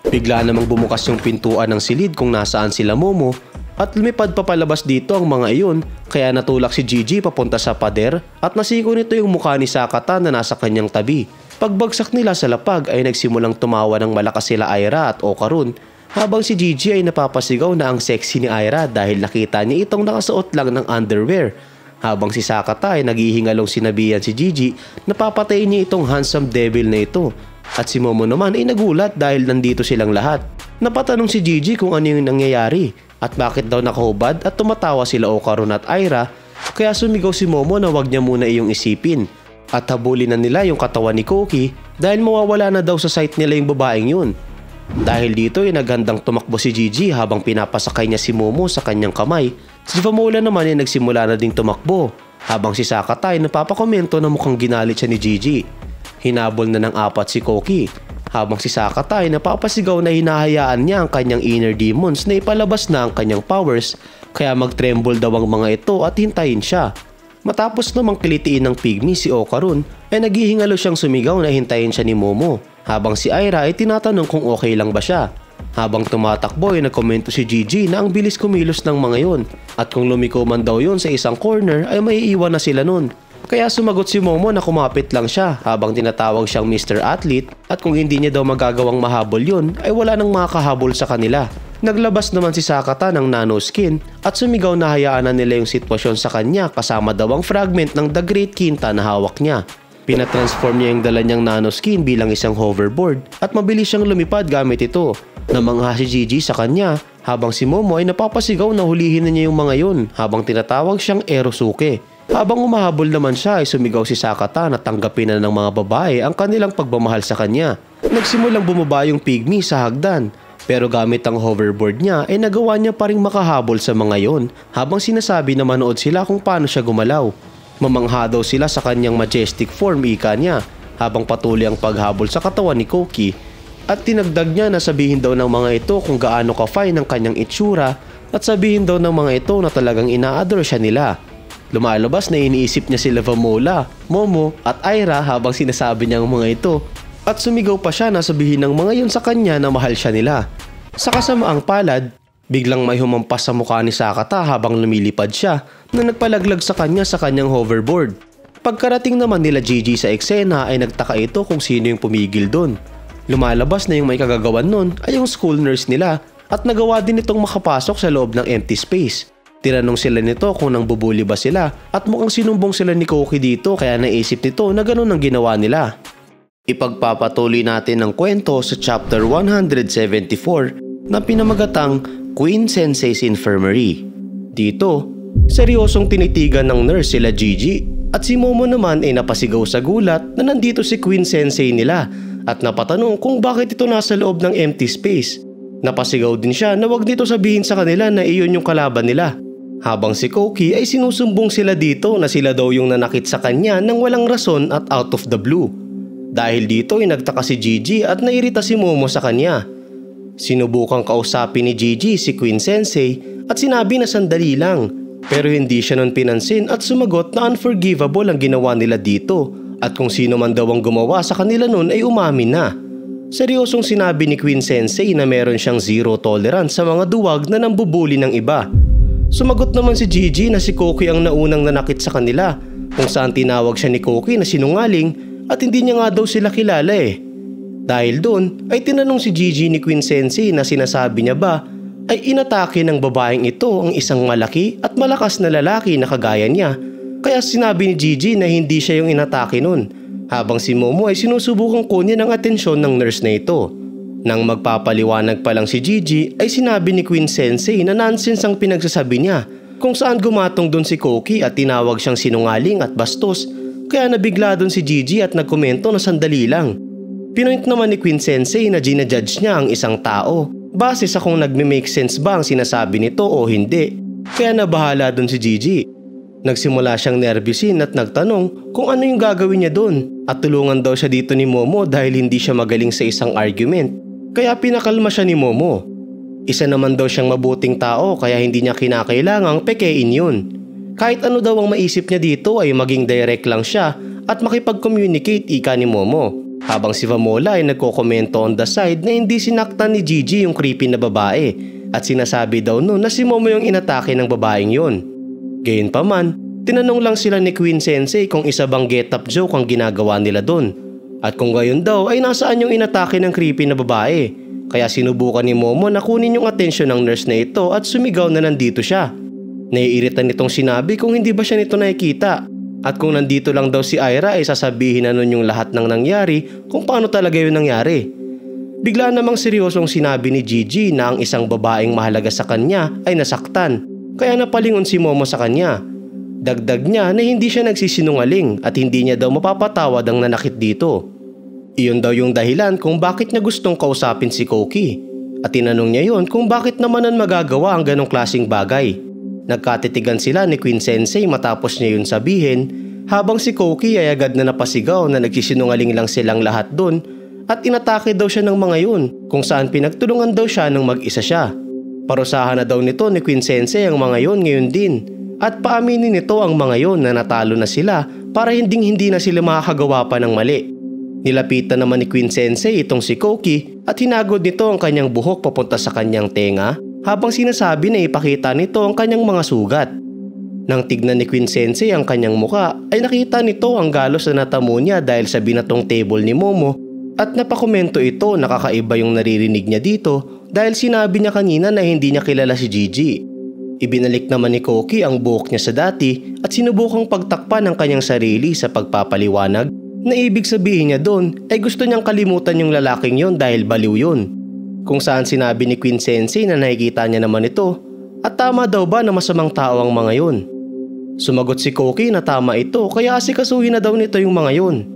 Bigla namang bumukas yung pintuan ng silid kung nasaan sila Momo at lumipad pa palabas dito ang mga iyon, kaya natulak si Gigi papunta sa pader at nasiko nito yung mukha ni Sakata na nasa kanyang tabi. Pagbagsak nila sa lapag ay nagsimulang tumawa ng malakas sila Aira at Okarun, habang si Gigi ay napapasigaw na ang sexy ni Aira dahil nakita niya itong nakasuot lang ng underwear. Habang si Sakata ay naghihingalong sinabihan si Gigi na papatayin niya itong handsome devil na ito. At si Momo naman ay nagulat dahil nandito silang lahat. Napatanong si Gigi kung ano yung nangyayari at bakit daw nakahubad at tumatawa sila Okarun at Aira, kaya sumigaw si Momo na wag niya muna iyong isipin. At habulin na nila yung katawan ni Koki dahil mawawala na daw sa sight nila yung babaeng yun. Dahil dito ay naghandang tumakbo si Gigi habang pinapasakay niya si Momo sa kanyang kamay. Si Famula naman ay nagsimula na ding tumakbo habang si Sakata ay napapakomento na mukhang ginalit siya ni Gigi. Hinabol na ng 4 si Koki habang si Sakata ay napapasigaw na hinahayaan niya ang kanyang inner demons na ipalabas na ang kanyang powers, kaya mag-tremble daw ang mga ito at hintayin siya. Matapos namang kilitiin ng pygmy si Okarun ay naghihingalo siyang sumigaw na hintayin siya ni Momo, habang si Aira ay tinatanong kung okay lang ba siya. Habang tumatakbo ay nagkomento si Gigi na ang bilis kumilos ng mga yon at kung lumiko man daw yon sa isang corner ay maiiwan na sila nun. Kaya sumagot si Momo na kumapit lang siya habang tinatawag siyang Mr. Athlete at kung hindi niya daw magagawang mahabol yun ay wala nang makakahabol sa kanila. Naglabas naman si Sakata ng nanoskin at sumigaw na hayaan na nila yung sitwasyon sa kanya kasama daw ang fragment ng The Great Quinta na hawak niya. Pinatransform niya yung dala niyang nanoskin bilang isang hoverboard at mabilis siyang lumipad gamit ito. Namangha si Gigi sa kanya habang si Momo ay napapasigaw na hulihin na niya yung mga yun habang tinatawag siyang Erosuke. Habang umahabol naman siya ay sumigaw si Sakata na tanggapin na ng mga babae ang kanilang pagmamahal sa kanya. Nagsimulang bumaba yung pygmy sa hagdan, pero gamit ang hoverboard niya ay nagawa niya pa ring makahabol sa mga yon habang sinasabi na manood sila kung paano siya gumalaw. Mamangha daw sila sa kanyang majestic form, ika niya, habang patuloy ang paghabol sa katawan ni Koki. At tinagdag niya na sabihin daw ng mga ito kung gaano ka-fine ang kanyang itsura at sabihin daw ng mga ito na talagang ina-adore siya nila. Lumalabas na iniisip niya sila Famula, Momo at Aira habang sinasabi niya ang mga ito at sumigaw pa siya na sabihin ng mga yun sa kanya na mahal siya nila. Sa kasamaang palad, biglang may humampas sa mukha ni Sakata habang lumilipad siya na nagpalaglag sa kanyang hoverboard. Pagkarating naman nila Gigi sa eksena ay nagtaka ito kung sino yung pumigil doon. Lumalabas na yung may kagagawan nun ay yung school nurse nila at nagawa din itong makapasok sa loob ng empty space. Tinanong sila nito kung nang bubuli ba sila at mukhang sinumbong sila ni Koki dito kaya naisip nito na ganun ang ginawa nila. Ipagpapatuloy natin ang kwento sa chapter 174 na pinamagatang Queen Sensei's Infirmary. Dito, seryosong tinitigan ng nurse sila Gigi at si Momo naman ay napasigaw sa gulat na nandito si Queen Sensei nila at napatanong kung bakit ito nasa loob ng empty space. Napasigaw din siya na wag dito sabihin sa kanila na iyon yung kalaban nila. Habang si Koki ay sinusumbong sila dito na sila daw yung nanakit sa kanya nang walang rason at out of the blue. Dahil dito ay nagtaka si Gigi at nairita si Momo sa kanya. Sinubukang kausapin ni Gigi si Queen Sensei at sinabi na sandali lang. Pero hindi siya nun pinansin at sumagot na unforgivable ang ginawa nila dito at kung sino man daw ang gumawa sa kanila nun ay umamin na. Seryosong sinabi ni Queen Sensei na meron siyang zero tolerance sa mga duwag na nambubuli ng iba. Sumagot naman si Gigi na si Koki ang naunang nanakit sa kanila kung saan tinawag siya ni Koki na sinungaling at hindi niya nga daw sila kilala eh. Dahil doon ay tinanong si Gigi ni Queen Sensei na sinasabi niya ba ay inatake ng babaeng ito ang isang malaki at malakas na lalaki na kagaya niya. Kaya sinabi ni Gigi na hindi siya yung inatake nun, habang si Momo ay sinusubukang kunin ang atensyon ng nurse na ito. Nang magpapaliwanag pa lang si Gigi ay sinabi ni Queen Sensei na nonsense ang pinagsasabi niya kung saan gumatong doon si Koki at tinawag siyang sinungaling at bastos, kaya nabigla doon si Gigi at nagkomento na sandali lang. Pinoint naman ni Queen Sensei na ginajudge niya ang isang tao base sa kung nagme-make sense ba ang sinasabi nito o hindi, kaya nabahala doon si Gigi. Nagsimula siyang nervyusin at nagtanong kung ano yung gagawin niya doon at tulungan daw siya dito ni Momo dahil hindi siya magaling sa isang argument, kaya pinakalma siya ni Momo. Isa naman daw siyang mabuting tao kaya hindi niya kinakailangang pekein yun. Kahit ano daw ang maisip niya dito ay maging direct lang siya at makipag-communicate, ika ni Momo. Habang si Vamola ay nagkokomento on the side na hindi sinaktan ni Gigi yung creepy na babae at sinasabi daw noon na si Momo yung inatake ng babaeng yun. Gayunpaman, tinanong lang sila ni Queen Sensei kung isa bang get-up joke ang ginagawa nila doon. At kung gayon daw ay nasaan yung inatake ng creepy na babae. Kaya sinubukan ni Momo na kunin yung atensyon ng nurse na ito at sumigaw na nandito siya. Naiirita nitong sinabi kung hindi ba siya nito nakikita. At kung nandito lang daw si Aira ay sasabihin na nun yung lahat ng nangyari kung paano talaga yun nangyari. Bigla namang seryosong sinabi ni Gigi na ang isang babaeng mahalaga sa kanya ay nasaktan. Kaya napalingon si Momo sa kanya. Dagdag niya na hindi siya nagsisinungaling at hindi niya daw mapapatawad ang nanakit dito. Iyon daw yung dahilan kung bakit niya gustong kausapin si Koki. At tinanong niya yon kung bakit naman ang magagawa ang ganong klaseng bagay. Nagkatitigan sila ni Queen Sensei matapos niya yun sabihin, habang si Koki ay agad na napasigaw na nagsisinungaling lang silang lahat dun at inatake daw siya ng mga yun kung saan pinagtulungan daw siya nung mag-isa siya. Parusahan na daw nito ni Queen Sensei ang mga yun ngayon din at paaminin nito ang mga yun na natalo na sila para hindi na sila makakagawa pa ng mali. Nilapitan naman ni Queen Sensei itong si Koki at hinagod nito ang kanyang buhok papunta sa kanyang tenga habang sinasabi na ipakita nito ang kanyang mga sugat. Nang tignan ni Queen Sensei ang kanyang muka ay nakita nito ang galos na natamo niya dahil sa binatong table ni Momo at napakomento ito na kakaiba yung naririnig niya dito dahil sinabi niya kanina na hindi niya kilala si Gigi. Ibinalik naman ni Koki ang buhok niya sa dati at sinubukang pagtakpan ang kanyang sarili sa pagpapaliwanag na ibig sabihin niya doon ay gusto niyang kalimutan yung lalaking yon dahil baliw yun. Kung saan sinabi ni Queen Sensei na nakikita niya naman ito at tama daw ba na masamang tao ang mga yun. Sumagot si Koki na tama ito kaya asikasuhin na daw nito yung mga yun.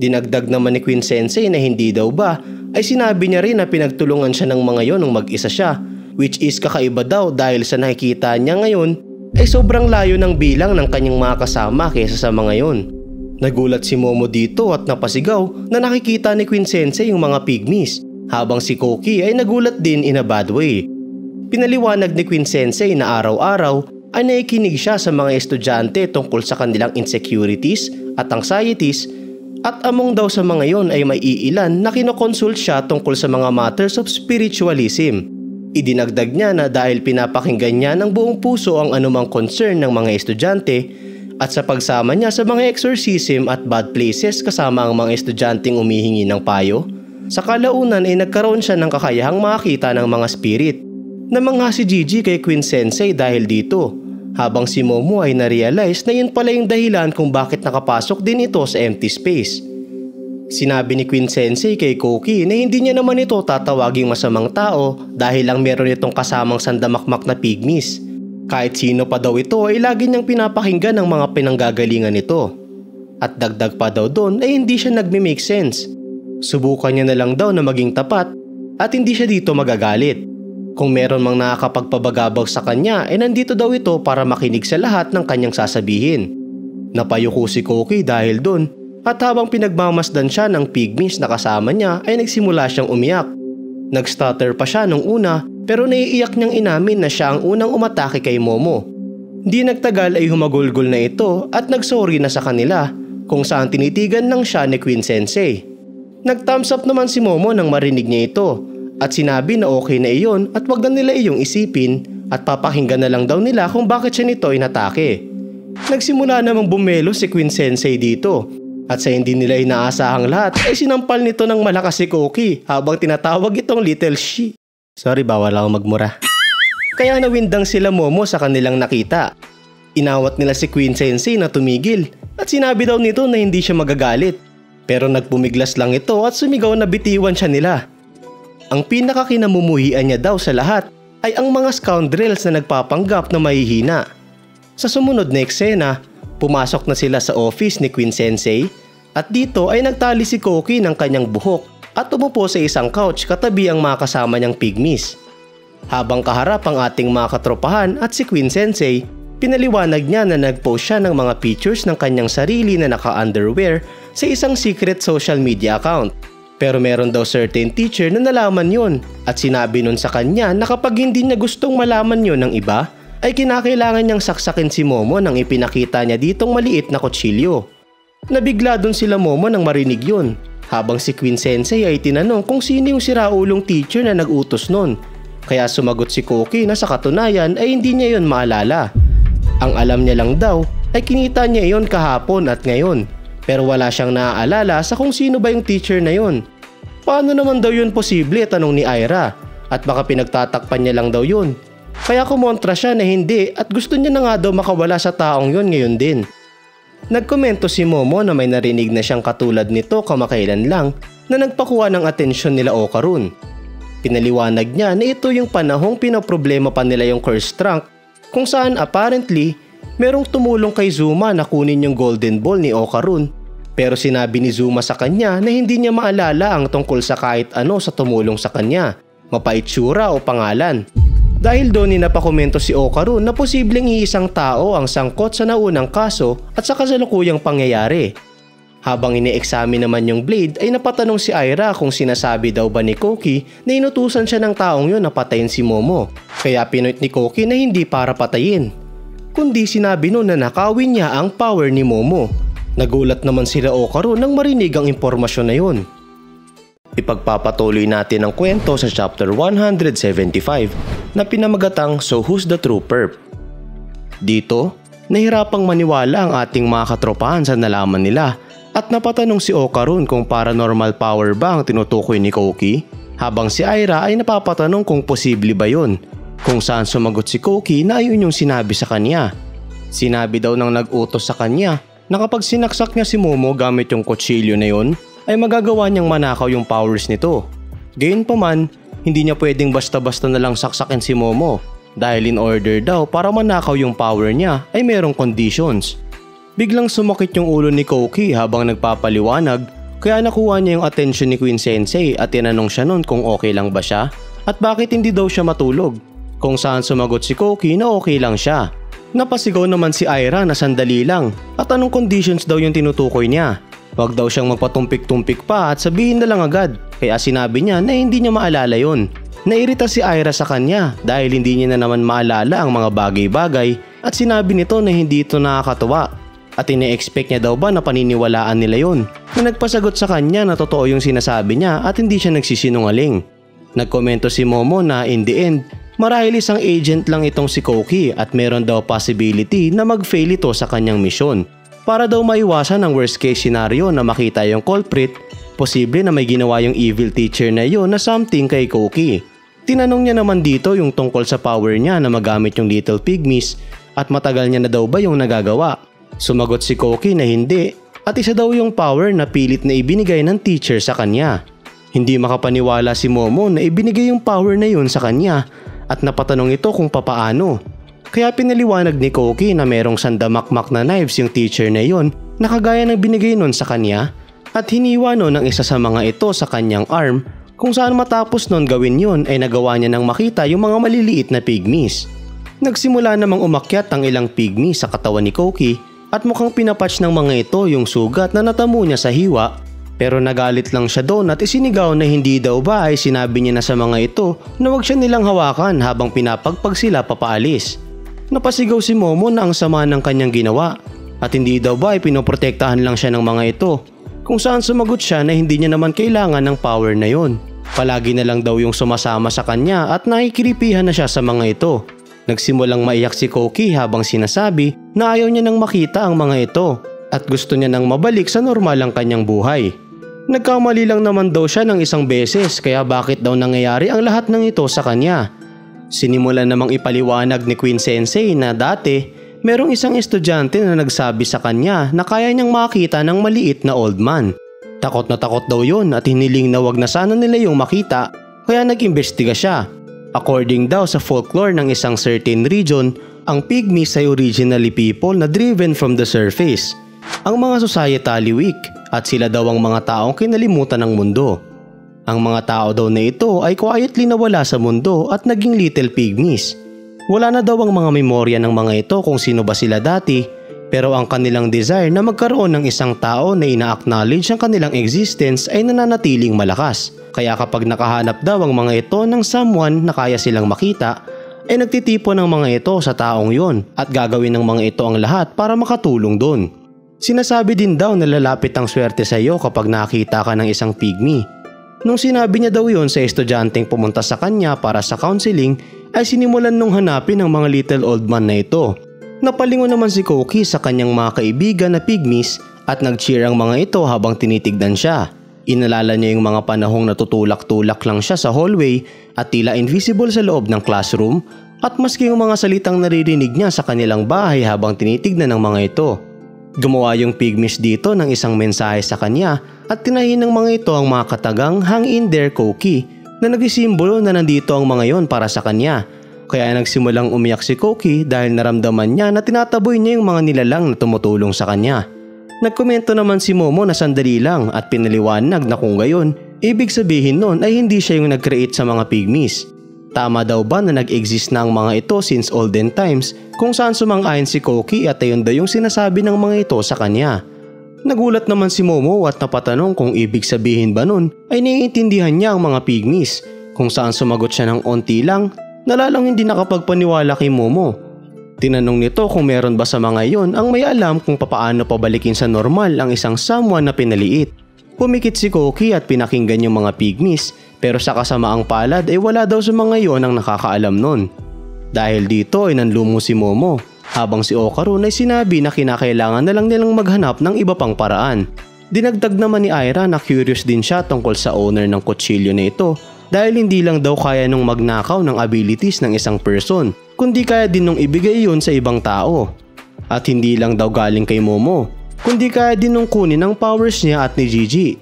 Dinagdag naman ni Queen Sensei na hindi daw ba ay sinabi niya rin na pinagtulungan siya ng mga yun nung mag-isa siya, which is kakaiba daw dahil sa nakikita niya ngayon ay sobrang layo ng bilang ng kanyang mga kasama kaysa sa mga yun. Nagulat si Momo dito at napasigaw na nakikita ni Queen Sensei yung mga pygmies habang si Koki ay nagulat din in a bad way. Pinaliwanag ni Queen Sensei na araw-araw ay nakikinig siya sa mga estudyante tungkol sa kanilang insecurities at anxieties at among daw sa mga yon ay may iilan na kinokonsult siya tungkol sa mga matters of spiritualism. Idinagdag niya na dahil pinapakinggan niya ng buong puso ang anumang concern ng mga estudyante at sa pagsama niya sa mga exorcism at bad places kasama ang mga estudyanteng umihingi ng payo, sa kalaunan ay nagkaroon siya ng kakayahang makakita ng mga spirit. Namangha si Gigi kay Queen Sensei dahil dito, habang si Momo ay na-realize na yun pala yung dahilan kung bakit nakapasok din ito sa empty space. Sinabi ni Queen Sensei kay Koki na hindi niya naman ito tatawaging masamang tao dahil lang meron itong kasamang sandamakmak na pygmies. Kahit sino pa daw ito ay lagi niyang pinapakinggan ang mga pinanggagalingan nito. At dagdag pa daw doon ay hindi siya nagme-make sense. Subukan niya na lang daw na maging tapat at hindi siya dito magagalit. Kung meron mang nakakapagpabagabag sa kanya ay nandito daw ito para makinig sa lahat ng kanyang sasabihin. Napayuko si Koki dahil doon at habang pinagmamasdan siya ng pygmies na kasama niya ay nagsimula siyang umiyak. Nag-stutter pa siya nung una pero naiiyak niyang inamin na siya ang unang umatake kay Momo. Di nagtagal ay humagulgol na ito at nagsorry na sa kanila kung saan tinitigan lang siya ni Queen Sensei. Nag-thumbs up naman si Momo nang marinig niya ito at sinabi na okay na iyon at wag na nila iyong isipin at papakinggan na lang daw nila kung bakit siya nito inatake. Nagsimula namang bumelo si Queen Sensei dito at sa hindi nila inaasahang lahat ay sinampal nito ng malakas si Koki habang tinatawag itong little she. Sorry, bawal ako magmura. Kaya nawindang sila Momo sa kanilang nakita. Inawat nila si Queen Sensei na tumigil at sinabi daw nito na hindi siya magagalit. Pero nagpumiglas lang ito at sumigaw na bitiwan siya nila. Ang pinakakinamumuhian niya daw sa lahat ay ang mga scoundrels na nagpapanggap na mahihina. Sa sumunod na eksena, pumasok na sila sa office ni Queen Sensei at dito ay nagtali si Koki ng kanyang buhok at umupo sa isang couch katabi ang mga kasama niyang pygmies. Habang kaharap ang ating mga katropahan at si Queen Sensei, pinaliwanag niya na nag-post siya ng mga pictures ng kanyang sarili na naka-underwear sa isang secret social media account. Pero meron daw certain teacher na nalaman yun at sinabi nun sa kanya na kapag hindi niya gustong malaman yun ng iba, ay kinakailangan niyang saksakin si Momo nang ipinakita niya ditong maliit na kutsilyo. Nabigla dun sila Momo nang marinig yun habang si Queen Sensei ay tinanong kung sino yung siraulong teacher na nag-utos nun. Kaya sumagot si Koki na sa katunayan ay hindi niya yon maalala. Ang alam niya lang daw ay kinita niya yon kahapon at ngayon, pero wala siyang naaalala sa kung sino ba yung teacher na yon. Paano naman daw yun posible, tanong ni Aira, at baka pinagtatakpan niya lang daw yun. Kaya kumontra siya na hindi at gusto niya na nga daw makawala sa taong yon ngayon din. Nagkomento si Momo na may narinig na siyang katulad nito kamakailan lang na nagpakuha ng atensyon nila Okarun. Pinaliwanag niya na ito yung panahong pinaproblema pa nila yung curse trunk kung saan apparently merong tumulong kay Zuma na kunin yung golden ball ni Okarun, pero sinabi ni Zuma sa kanya na hindi niya maalala ang tungkol sa kahit ano sa tumulong sa kanya, mapaitsura o pangalan. Dahil doon napakomento si Okarun na posibleng iisang tao ang sangkot sa naunang kaso at sa kasalukuyang pangyayari. Habang ini-examine naman yung blade ay napatanong si Aira kung sinasabi daw ba ni Koki na inutusan siya ng taong yun na patayin si Momo, kaya pinoint ni Koki na hindi para patayin, kundi sinabi nun na nakawin niya ang power ni Momo. Nagulat naman sila Okarun nang marinig ang impormasyon na yun. Ipagpapatuloy natin ang kwento sa chapter 175 na pinamagatang So Who's the True Perp? Dito, nahirapang maniwala ang ating mga katropahan sa nalaman nila at napatanong si Okarun kung paranormal power ba ang tinutukoy ni Koki, habang si Aira ay napapatanong kung posible ba yun, kung saan sumagot si Koki na ayun yung sinabi sa kanya. Sinabi daw ng nag-utos sa kanya na kapag sinaksak niya si Momo gamit yung kutsilyo na yun, ay magagawa niyang manakaw yung powers nito. Gayunpaman, hindi niya pwedeng basta-basta na lang saksakin si Momo dahil in order daw para manakaw yung power niya ay merong conditions. Biglang sumakit yung ulo ni Koki habang nagpapaliwanag, kaya nakuha niya yung attention ni Queen Sensei at tinanong siya nun kung okay lang ba siya at bakit hindi daw siya matulog, kung saan sumagot si Koki na okay lang siya. Napasigaw naman si Aira na sandali lang at anong conditions daw yung tinutukoy niya. Wag daw siyang magpatumpik-tumpik pa at sabihin na lang agad, kaya sinabi niya na hindi niya maalala yon. Nairita si Aira sa kanya dahil hindi niya na naman maalala ang mga bagay-bagay at sinabi nito na hindi ito nakakatuwa at ine-expect niya daw ba na paniniwalaan nila yon. Na nagpasagot sa kanya na totoo yung sinasabi niya at hindi siya nagsisinungaling. Nagkomento si Momo na in the end, marahil isang agent lang itong si Koki at meron daw possibility na mag-fail ito sa kanyang misyon. Para daw maiwasan ang worst case scenario na makita yung culprit, posible na may ginawa yung evil teacher na yun na something kay Koki. Tinanong niya naman dito yung tungkol sa power niya na magamit yung Little Pygmies at matagal niya na daw ba yung nagagawa. Sumagot si Koki na hindi at isa daw yung power na pilit na ibinigay ng teacher sa kanya. Hindi makapaniwala si Momo na ibinigay yung power na yun sa kanya at napatanong ito kung papaano. Kaya pinaliwanag ni Koki na merong sandamakmak na knives yung teacher na yon na kagaya ng binigay nun sa kanya at hiniwa nun ang isa sa mga ito sa kanyang arm, kung saan matapos nun gawin yun ay nagawa niya nang makita yung mga maliliit na pygmies. Nagsimula namang umakyat ang ilang pygmies sa katawan ni Koki at mukhang pinapatch ng mga ito yung sugat na natamo niya sa hiwa, pero nagalit lang siya doon at isinigaw na hindi daw ba ay sinabi niya na sa mga ito na wag siya nilang hawakan habang pinapagpag sila papaalis. Napasigaw si Momo na ang sama ng kanyang ginawa at hindi daw ba ay pinoprotektahan lang siya ng mga ito, kung saan sumagot siya na hindi niya naman kailangan ng power na yon. Palagi na lang daw yung sumasama sa kanya at nakikiripihan na siya sa mga ito. Nagsimulang maiyak si Koki habang sinasabi na ayaw niya nang makita ang mga ito at gusto niya nang mabalik sa normal ang kanyang buhay. Nagkamali lang naman daw siya ng isang beses, kaya bakit daw nangyayari ang lahat ng ito sa kanya? Sinimulan namang ipaliwanag ni Queen Sensei na dati merong isang estudyante na nagsabi sa kanya na kaya niyang makita ng maliit na old man. Takot na takot daw yun at hiniling na wag na sana nila yung makita, kaya nag-imbestiga siya. According daw sa folklore ng isang certain region, ang pygmies ay originally people na driven from the surface, ang mga societally weak, at sila daw ang mga taong kinalimutan ng mundo. Ang mga tao daw na ito ay quietly nawala sa mundo at naging little pygmies. Wala na daw ang mga memorya ng mga ito kung sino ba sila dati, pero ang kanilang desire na magkaroon ng isang tao na ina-acknowledge ang kanilang existence ay nananatiling malakas. Kaya kapag nakahanap daw ang mga ito ng someone na kaya silang makita, ay nagtitipon ng mga ito sa taong yon at gagawin ng mga ito ang lahat para makatulong doon. Sinasabi din daw na lalapit ang swerte sa iyo kapag nakita ka ng isang pygmy. Nung sinabi niya daw yon sa estudyanteng pumunta sa kanya para sa counseling, ay sinimulan nung hanapin ng mga little old man na ito. Napalingon naman si Koki sa kanyang mga kaibigan na pygmies at nag-cheer ang mga ito habang tinitignan siya. Inalala niya yung mga panahong natutulak-tulak lang siya sa hallway at tila invisible sa loob ng classroom, at maski yung mga salitang naririnig niya sa kanilang bahay habang tinitignan ng mga ito. Gumawa yung pygmies dito ng isang mensahe sa kanya at tinahin ng mga ito ang mga katagang "Hang in there, Koki" na nagsisimbolo na nandito ang mga yon para sa kanya. Kaya nagsimulang umiyak si Koki dahil naramdaman niya na tinataboy niya yung mga nilalang na tumutulong sa kanya. Nagkomento naman si Momo na sandali lang at pinaliwanag na kung gayon, ibig sabihin nun ay hindi siya yung nag-create sa mga pygmies. Tama daw ba na nag-exist na ang mga ito since olden times, kung saan sumang-ayon si Koki at ayun daw yung sinasabi ng mga ito sa kanya. Nagulat naman si Momo at napatanong kung ibig sabihin ba nun ay naiintindihan niya ang mga pygmies, kung saan sumagot siya ng onti lang, nalalang hindi nakapagpaniwala kay Momo. Tinanong nito kung meron ba sa mga iyon ang may alam kung papaano pabalikin sa normal ang isang someone na pinaliit. Pumikit si Koki at pinakinggan yung mga pygmies, pero sa kasamaang palad ay wala daw sa mga iyon ang nakakaalam nun. Dahil dito ay nanlumo si Momo, habang si Okarun ay sinabi na kinakailangan na lang nilang maghanap ng iba pang paraan. Dinagdag naman ni Aira na curious din siya tungkol sa owner ng kutsilyo na ito, dahil hindi lang daw kaya nung magnakaw ng abilities ng isang person, kundi kaya din nung ibigay yun sa ibang tao. At hindi lang daw galing kay Momo, kundi kaya din nung kunin ang powers niya at ni Gigi.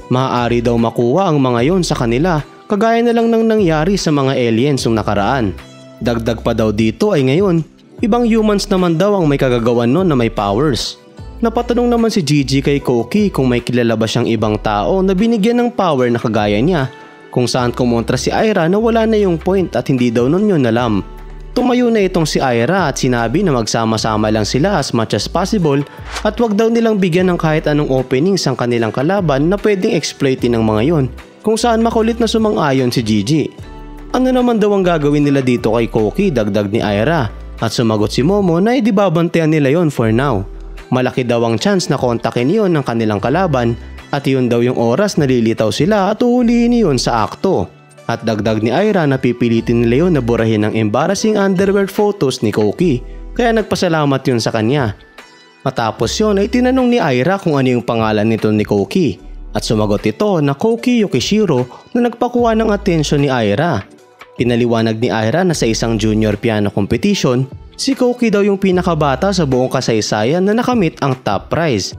Maaari daw makuha ang mga yon sa kanila, kagaya na lang ng nangyari sa mga aliens nung nakaraan. Dagdag pa daw dito ay ngayon, ibang humans naman daw ang may kagagawan nun na may powers. Napatanong naman si Gigi kay Koki kung may kilala ba siyang ibang tao na binigyan ng power na kagaya niya, kung saan kumontra si Aira na wala na yung point at hindi daw nun yun alam. Tumayo na itong si Aira at sinabi na magsama-sama lang sila as much as possible at wag daw nilang bigyan ng kahit anong openings ang kanilang kalaban na pwedeng exploitin ng mga yon, kung saan makulit na sumang-ayon si Gigi. Ano naman daw ang gagawin nila dito kay Koki, dagdag ni Aira, at sumagot si Momo na idibabantayan nila yon for now. Malaki daw ang chance na kontakin yon ng kanilang kalaban at iyon daw yung oras na lilitaw sila at uhulihin yon sa akto. At dagdag ni Aira na pipilitin nila yun na burahin ang embarrassing underwear photos ni Koki, kaya nagpasalamat yun sa kanya. Matapos yun ay tinanong ni Aira kung ano yung pangalan nito ni Koki, at sumagot ito na Koki Yukishiro na nagpakuha ng atensyon ni Aira. Pinaliwanag ni Aira na sa isang junior piano competition, si Koki daw yung pinakabata sa buong kasaysayan na nakamit ang top prize.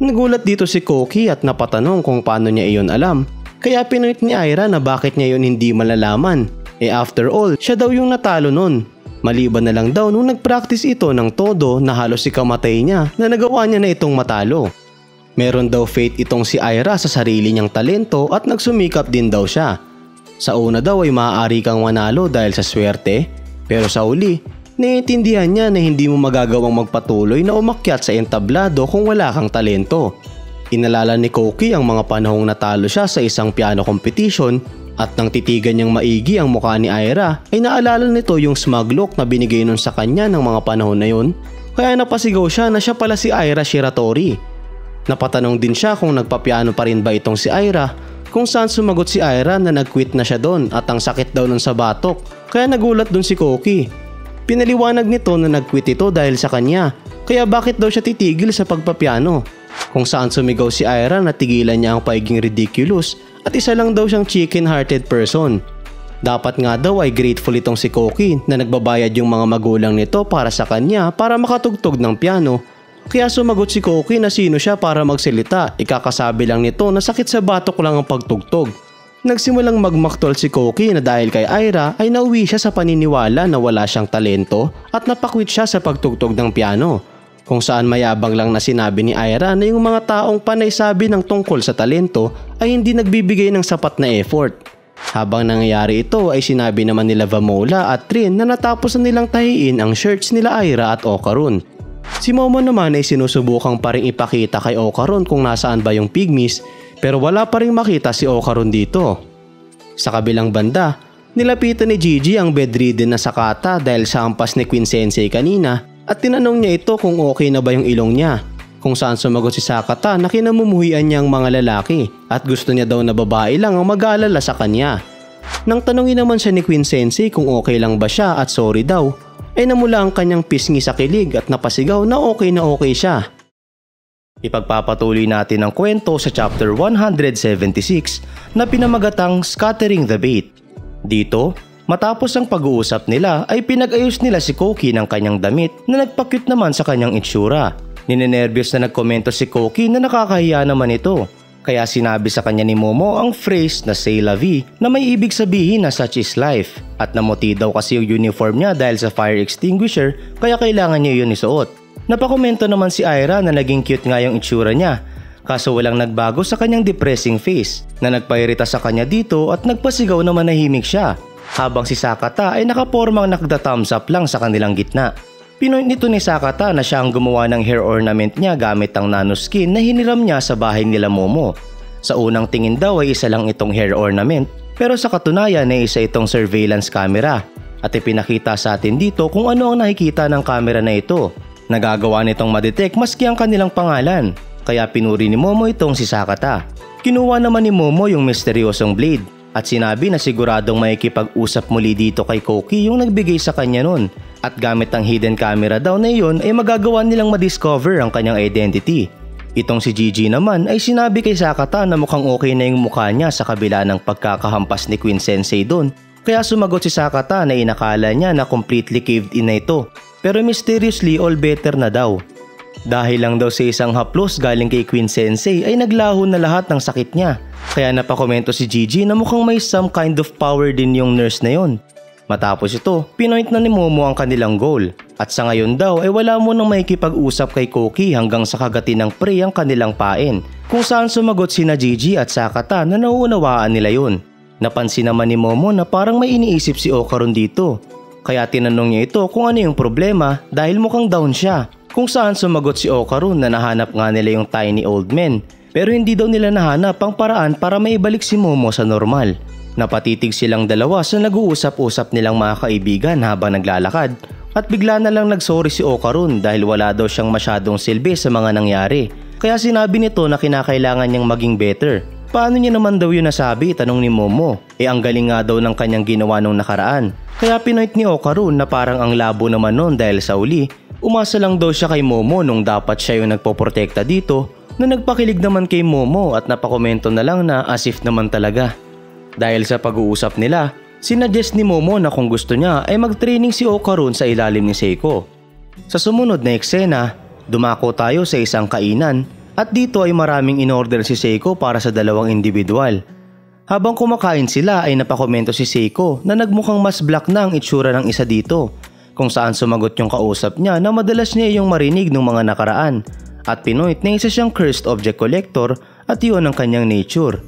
Nagulat dito si Koki at napatanong kung paano niya iyon alam. Kaya pinulit ni Aira na bakit niya yun hindi malalaman. After all, siya daw yung natalo nun. Maliban na lang daw nung nag-practice ito ng todo na halos ikamatay niya na nagawa niya na itong matalo. Meron daw faith itong si Aira sa sarili niyang talento at nagsumikap din daw siya. Sa una daw ay maaari kang manalo dahil sa swerte, pero sa uli, naiintindihan niya na hindi mo magagawang magpatuloy na umakyat sa entablado kung wala kang talento. Inalala ni Koki ang mga panahong natalo siya sa isang piano competition at nang titigan niyang maigi ang mukha ni Aira ay naalala nito yung smug look na binigay nun sa kanya ng mga panahon na yun, kaya napasigaw siya na siya pala si Aira Shiratori. Napatanong din siya kung nagpapiano pa rin ba itong si Aira, kung saan sumagot si Aira na nag-quit na siya doon at ang sakit daw nun sa batok, kaya nagulat dun si Koki. Pinaliwanag nito na nag-quit ito dahil sa kanya, kaya bakit daw siya titigil sa pagpapiano? Kung saan sumigaw si Aira na tigilan niya ang pagiging ridiculous at isa lang daw siyang chicken-hearted person. Dapat nga daw ay grateful itong si Koki na nagbabayad yung mga magulang nito para sa kanya para makatugtog ng piano. Kaya sumagot si Koki na sino siya para magsalita, ikakasabi lang nito na sakit sa batok lang ang pagtugtog. Nagsimulang magmaktol si Koki na dahil kay Aira ay nauwi siya sa paniniwala na wala siyang talento at napakwit siya sa pagtugtog ng piano. Kung saan mayabang lang na sinabi ni Aira na yung mga taong panay sabi ng tungkol sa talento ay hindi nagbibigay ng sapat na effort. Habang nangyayari ito ay sinabi naman nila Vamola at Trin na natapos na nilang tahiin ang shirts nila Aira at Okarun. Si Momo naman ay sinusubukang pa rin ipakita kay Okarun kung nasaan ba yung pygmies, pero wala pa rin makita si Okarun dito. Sa kabilang banda, nilapitan ni Gigi ang bedridden na Sakata dahil sa hampas ni Queen Sensei kanina at tinanong niya ito kung okay na ba yung ilong niya. Kung saan sumagot si Sakata na kinamumuhian niya ang mga lalaki at gusto niya daw na babae lang ang mag-aalala sa kanya. Nang tanungin naman siya ni Queen Sensei kung okay lang ba siya at sorry daw, ay namula ang kanyang pisngi sa kilig at napasigaw na okay siya. Ipagpapatuloy natin ang kwento sa chapter 176 na pinamagatang Scattering the Bait. Dito, matapos ang pag-uusap nila ay pinag-ayos nila si Koki ng kanyang damit na nagpa-cute naman sa kanyang itsura. Ninenervyos na nagkomento si Koki na nakakahiya naman ito. Kaya sinabi sa kanya ni Momo ang phrase na "C'est la vie" na may ibig sabihin na such is life. At namuti daw kasi yung uniform niya dahil sa fire extinguisher kaya kailangan niya yun isuot. Napakomento naman si Aira na naging cute nga yung itsura niya. Kaso walang nagbago sa kanyang depressing face na nagpairita sa kanya dito at nagpasigaw na manahimik siya. Habang si Sakata ay nakapormang nakda-thumbs up lang sa kanilang gitna. Pinoint nito ni Sakata na siya ang gumawa ng hair ornament niya gamit ang nanoskin na hiniram niya sa bahay nila Momo. Sa unang tingin daw ay isa lang itong hair ornament pero sa katunayan ay isa itong surveillance camera. At ipinakita sa atin dito kung ano ang nakikita ng camera na ito. Nagagawa nitong madetect maski ang kanilang pangalan kaya pinuri ni Momo itong si Sakata. Kinuha naman ni Momo yung misteryosong blade at sinabi na siguradong makikipag-usap muli dito kay Koki yung nagbigay sa kanya nun. At gamit ang hidden camera daw na iyon ay magagawa nilang madiscover ang kanyang identity. Itong si Gigi naman ay sinabi kay Sakata na mukhang okay na yung mukha niya sa kabila ng pagkakahampas ni Queen Sensei doon. Kaya sumagot si Sakata na inakala niya na completely caved in na ito. Pero mysteriously all better na daw. Dahil lang daw sa isang haplos galing kay Queen Sensei ay naglaho na lahat ng sakit niya. Kaya napakomento si Gigi na mukhang may some kind of power din yung nurse na yon. Matapos ito, pinoint na ni Momo ang kanilang goal. At sa ngayon daw ay wala mo nang makikipag-usap kay Koki hanggang sa kagatin ng prey ang kanilang pain. Kung saan sumagot sina Gigi at Sakata na nauunawaan nila yun. Napansin naman ni Momo na parang may iniisip si Okarun dito. Kaya tinanong niya ito kung ano yung problema dahil mukhang down siya. Kung saan sumagot si Okarun na nahanap nga nila yung tiny old man. Pero hindi daw nila nahanap ang paraan para maibalik si Momo sa normal. Napatitig silang dalawa sa nag-uusap-usap nilang mga kaibigan habang naglalakad at bigla na lang nagsorry si Okarun dahil wala daw siyang masyadong silbi sa mga nangyari. Kaya sinabi nito na kinakailangan niyang maging better. Paano niya naman daw yun nasabi? Tanong ni Momo. Ang galing nga daw ng kanyang ginawa nung nakaraan. Kaya pinoint ni Okarun na parang ang labo naman nun dahil sa uli. Umasa lang daw siya kay Momo nung dapat siya yung nagpoprotekta dito na nagpakilig naman kay Momo at napakomento na lang na as if naman talaga. Dahil sa pag-uusap nila, sinuggest ni Momo na kung gusto niya ay mag-training si Okarun sa ilalim ni Seiko. Sa sumunod na eksena, dumako tayo sa isang kainan at dito ay maraming in-order si Seiko para sa dalawang individual. Habang kumakain sila ay napakomento si Seiko na nagmukhang mas black na ang itsura ng isa dito, kung saan sumagot yung kausap niya na madalas niya yung marinig ng mga nakaraan at pinoint na isa siyang cursed object collector at yun ang kanyang nature.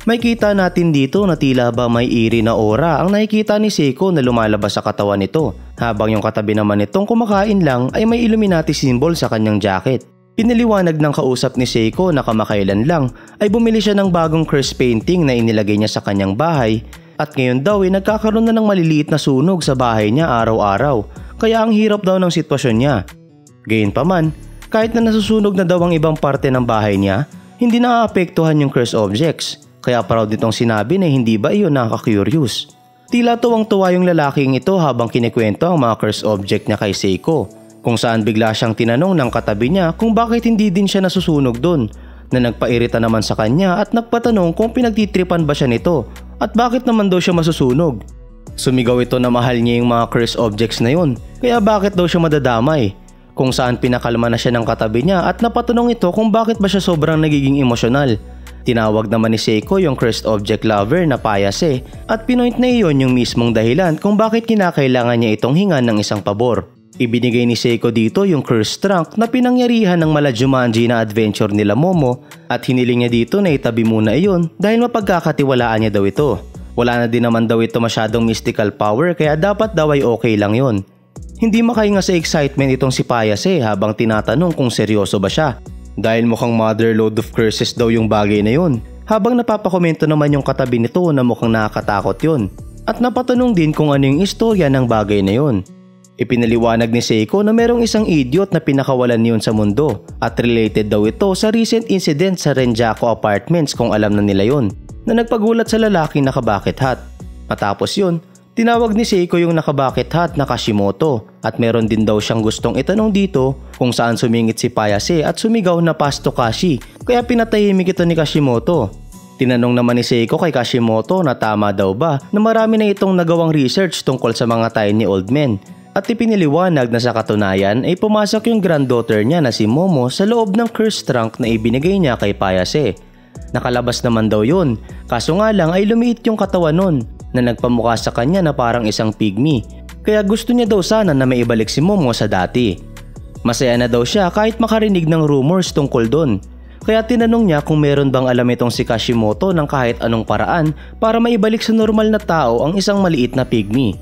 May kita natin dito na tila ba may eerie na aura ang nakikita ni Seiko na lumalabas sa katawan nito, habang yung katabi naman nitong kumakain lang ay may Illuminati symbol sa kanyang jacket. Pinaliwanag ng kausap ni Seiko na kamakailan lang ay bumili siya ng bagong curse painting na inilagay niya sa kanyang bahay at ngayon daw ay nagkakaroon na ng maliliit na sunog sa bahay niya araw-araw, kaya ang hirap daw ng sitwasyon niya. Gayunpaman, kahit na nasusunog na daw ang ibang parte ng bahay niya, hindi naaapektuhan yung curse objects. Kaya proud nitong sinabi na hindi ba iyon nakaka-curious. Tila tuwang-tuwa yung lalaking ito habang kinikwento ang mga curse object niya kay Seiko, kung saan bigla siyang tinanong ng katabi niya kung bakit hindi din siya nasusunog doon, na nagpairita naman sa kanya at nagpatanong kung pinagtitripan ba siya nito at bakit naman daw siya masusunog. Sumigaw ito na mahal niya yung mga curse objects na yun, kaya bakit daw siya madadamay, kung saan pinakalma na siya ng katabi niya at napatanong ito kung bakit ba siya sobrang nagiging emosyonal. Tinawag naman ni Seiko yung cursed object lover na payase at pinoint na iyon yung mismong dahilan kung bakit kinakailangan niya itong hingan ng isang pabor. Ibinigay ni Seiko dito yung cursed trunk na pinangyarihan ng mala Jumanji na adventure nila Momo at hiniling niya dito na itabi muna iyon dahil mapagkakatiwalaan niya daw ito. Wala na din naman daw ito masyadong mystical power kaya dapat daw ay okay lang yon. Hindi makahinga sa excitement itong si Payase habang tinatanong kung seryoso ba siya. Dahil mukhang motherload of curses daw yung bagay na yun. Habang napapakomento naman yung katabi nito na mukhang nakakatakot yun. At napatanong din kung ano yung istorya ng bagay na yun. Ipinaliwanag ni Seiko na merong isang idiot na pinakawalan niyon sa mundo at related daw ito sa recent incident sa Renjaku Apartments kung alam na nila yon, na nagpagulat sa lalaking naka-bucket hat. Matapos yun, tinawag ni Seiko yung naka-bucket hat na Kashimoto at meron din daw siyang gustong itanong dito kung saan sumingit si Payase at sumigaw na Pasto Kashi, kaya pinatahimik ito ni Kashimoto. Tinanong naman ni Seiko kay Kashimoto na tama daw ba na marami na itong nagawang research tungkol sa mga tiny old men. At ipiniliwanag na sa katunayan ay pumasok yung granddaughter niya na si Momo sa loob ng curse trunk na ibinigay niya kay Payase. Nakalabas naman daw yun, kaso nga lang ay lumiit yung katawan nun na nagpamukha sa kanya na parang isang pygmy. Kaya gusto niya daw sana na maibalik si Momo sa dati. Masaya na daw siya kahit makarinig ng rumors tungkol dun. Kaya tinanong niya kung meron bang alam itong si Kashimoto ng kahit anong paraan para maibalik sa normal na tao ang isang maliit na pygmy.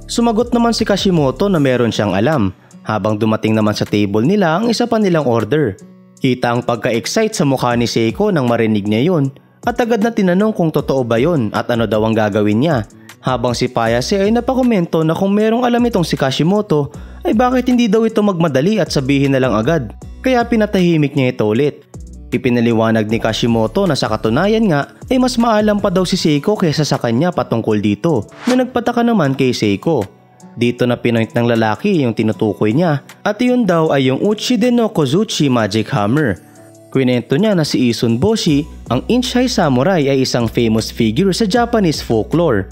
Sumagot naman si Kashimoto na meron siyang alam, habang dumating naman sa table nila ang isa pa nilang order. Kita ang pagka-excite sa mukha ni Seiko nang marinig niya yun, at agad na tinanong kung totoo ba yun at ano daw ang gagawin niya. Habang si Payase ay napakomento na kung merong alam itong si Kashimoto, ay bakit hindi daw ito magmadali at sabihin na lang agad, kaya pinatahimik niya ito ulit. Ipinaliwanag ni Kashimoto na sa katunayan nga ay mas maalam pa daw si Seiko kaysa sa kanya patungkol dito, na nagpataka naman kay Seiko. Dito na pinoint ng lalaki yung tinutukoy niya at yun daw ay yung Uchiden no Kozuchi Magic Hammer. Kwento niya na si Isun Boshi, ang Inchai Samurai, ay isang famous figure sa Japanese folklore.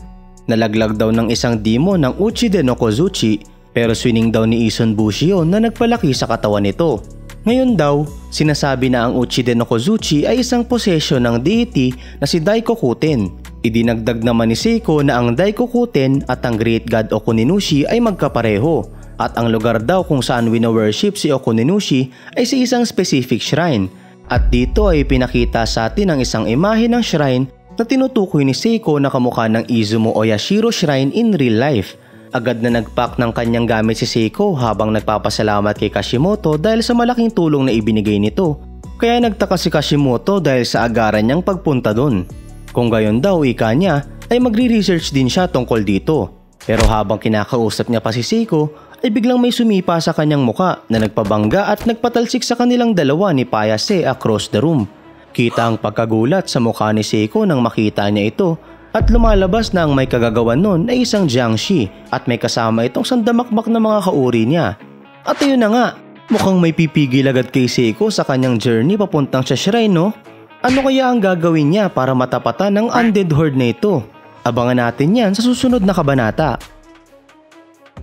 Nalaglag daw ng isang demon ng Uchiden no Kozuchi pero swining daw ni Isun Boshi yun na nagpalaki sa katawan nito. Ngayon daw, sinasabi na ang Uchiden no Kozuchi ay isang possession ng deity na si Daikokuten. Idinagdag naman ni Seiko na ang Daikokuten at ang Great God Okuninushi ay magkapareho at ang lugar daw kung saan wino-worship si Okuninushi ay sa isang specific shrine. At dito ay pinakita sa atin ang isang imahe ng shrine na tinutukoy ni Seiko na kamukha ng Izumo Oyashiro Shrine in real life. Agad na nagpack ng kanyang gamit si Seiko habang nagpapasalamat kay Kashimoto dahil sa malaking tulong na ibinigay nito. Kaya nagtaka si Kashimoto dahil sa agaran niyang pagpunta dun. Kung gayon daw ika niya ay magre-research din siya tungkol dito. Pero habang kinakausap niya pa si Seiko ay biglang may sumipa sa kanyang muka na nagpabangga at nagpatalsik sa kanilang dalawa ni Payase across the room. Kita ang pagkagulat sa mukha ni Seiko nang makita niya ito. At lumalabas na ang may kagagawan nun ay isang Jiangshi at may kasama itong sandamakmak na mga kauri niya. At ayun na nga, mukhang may pipigil agad kay Seiko sa kanyang journey papuntang sa shrine, no? Ano kaya ang gagawin niya para matapatan ng undead horde na ito? Abangan natin yan sa susunod na kabanata.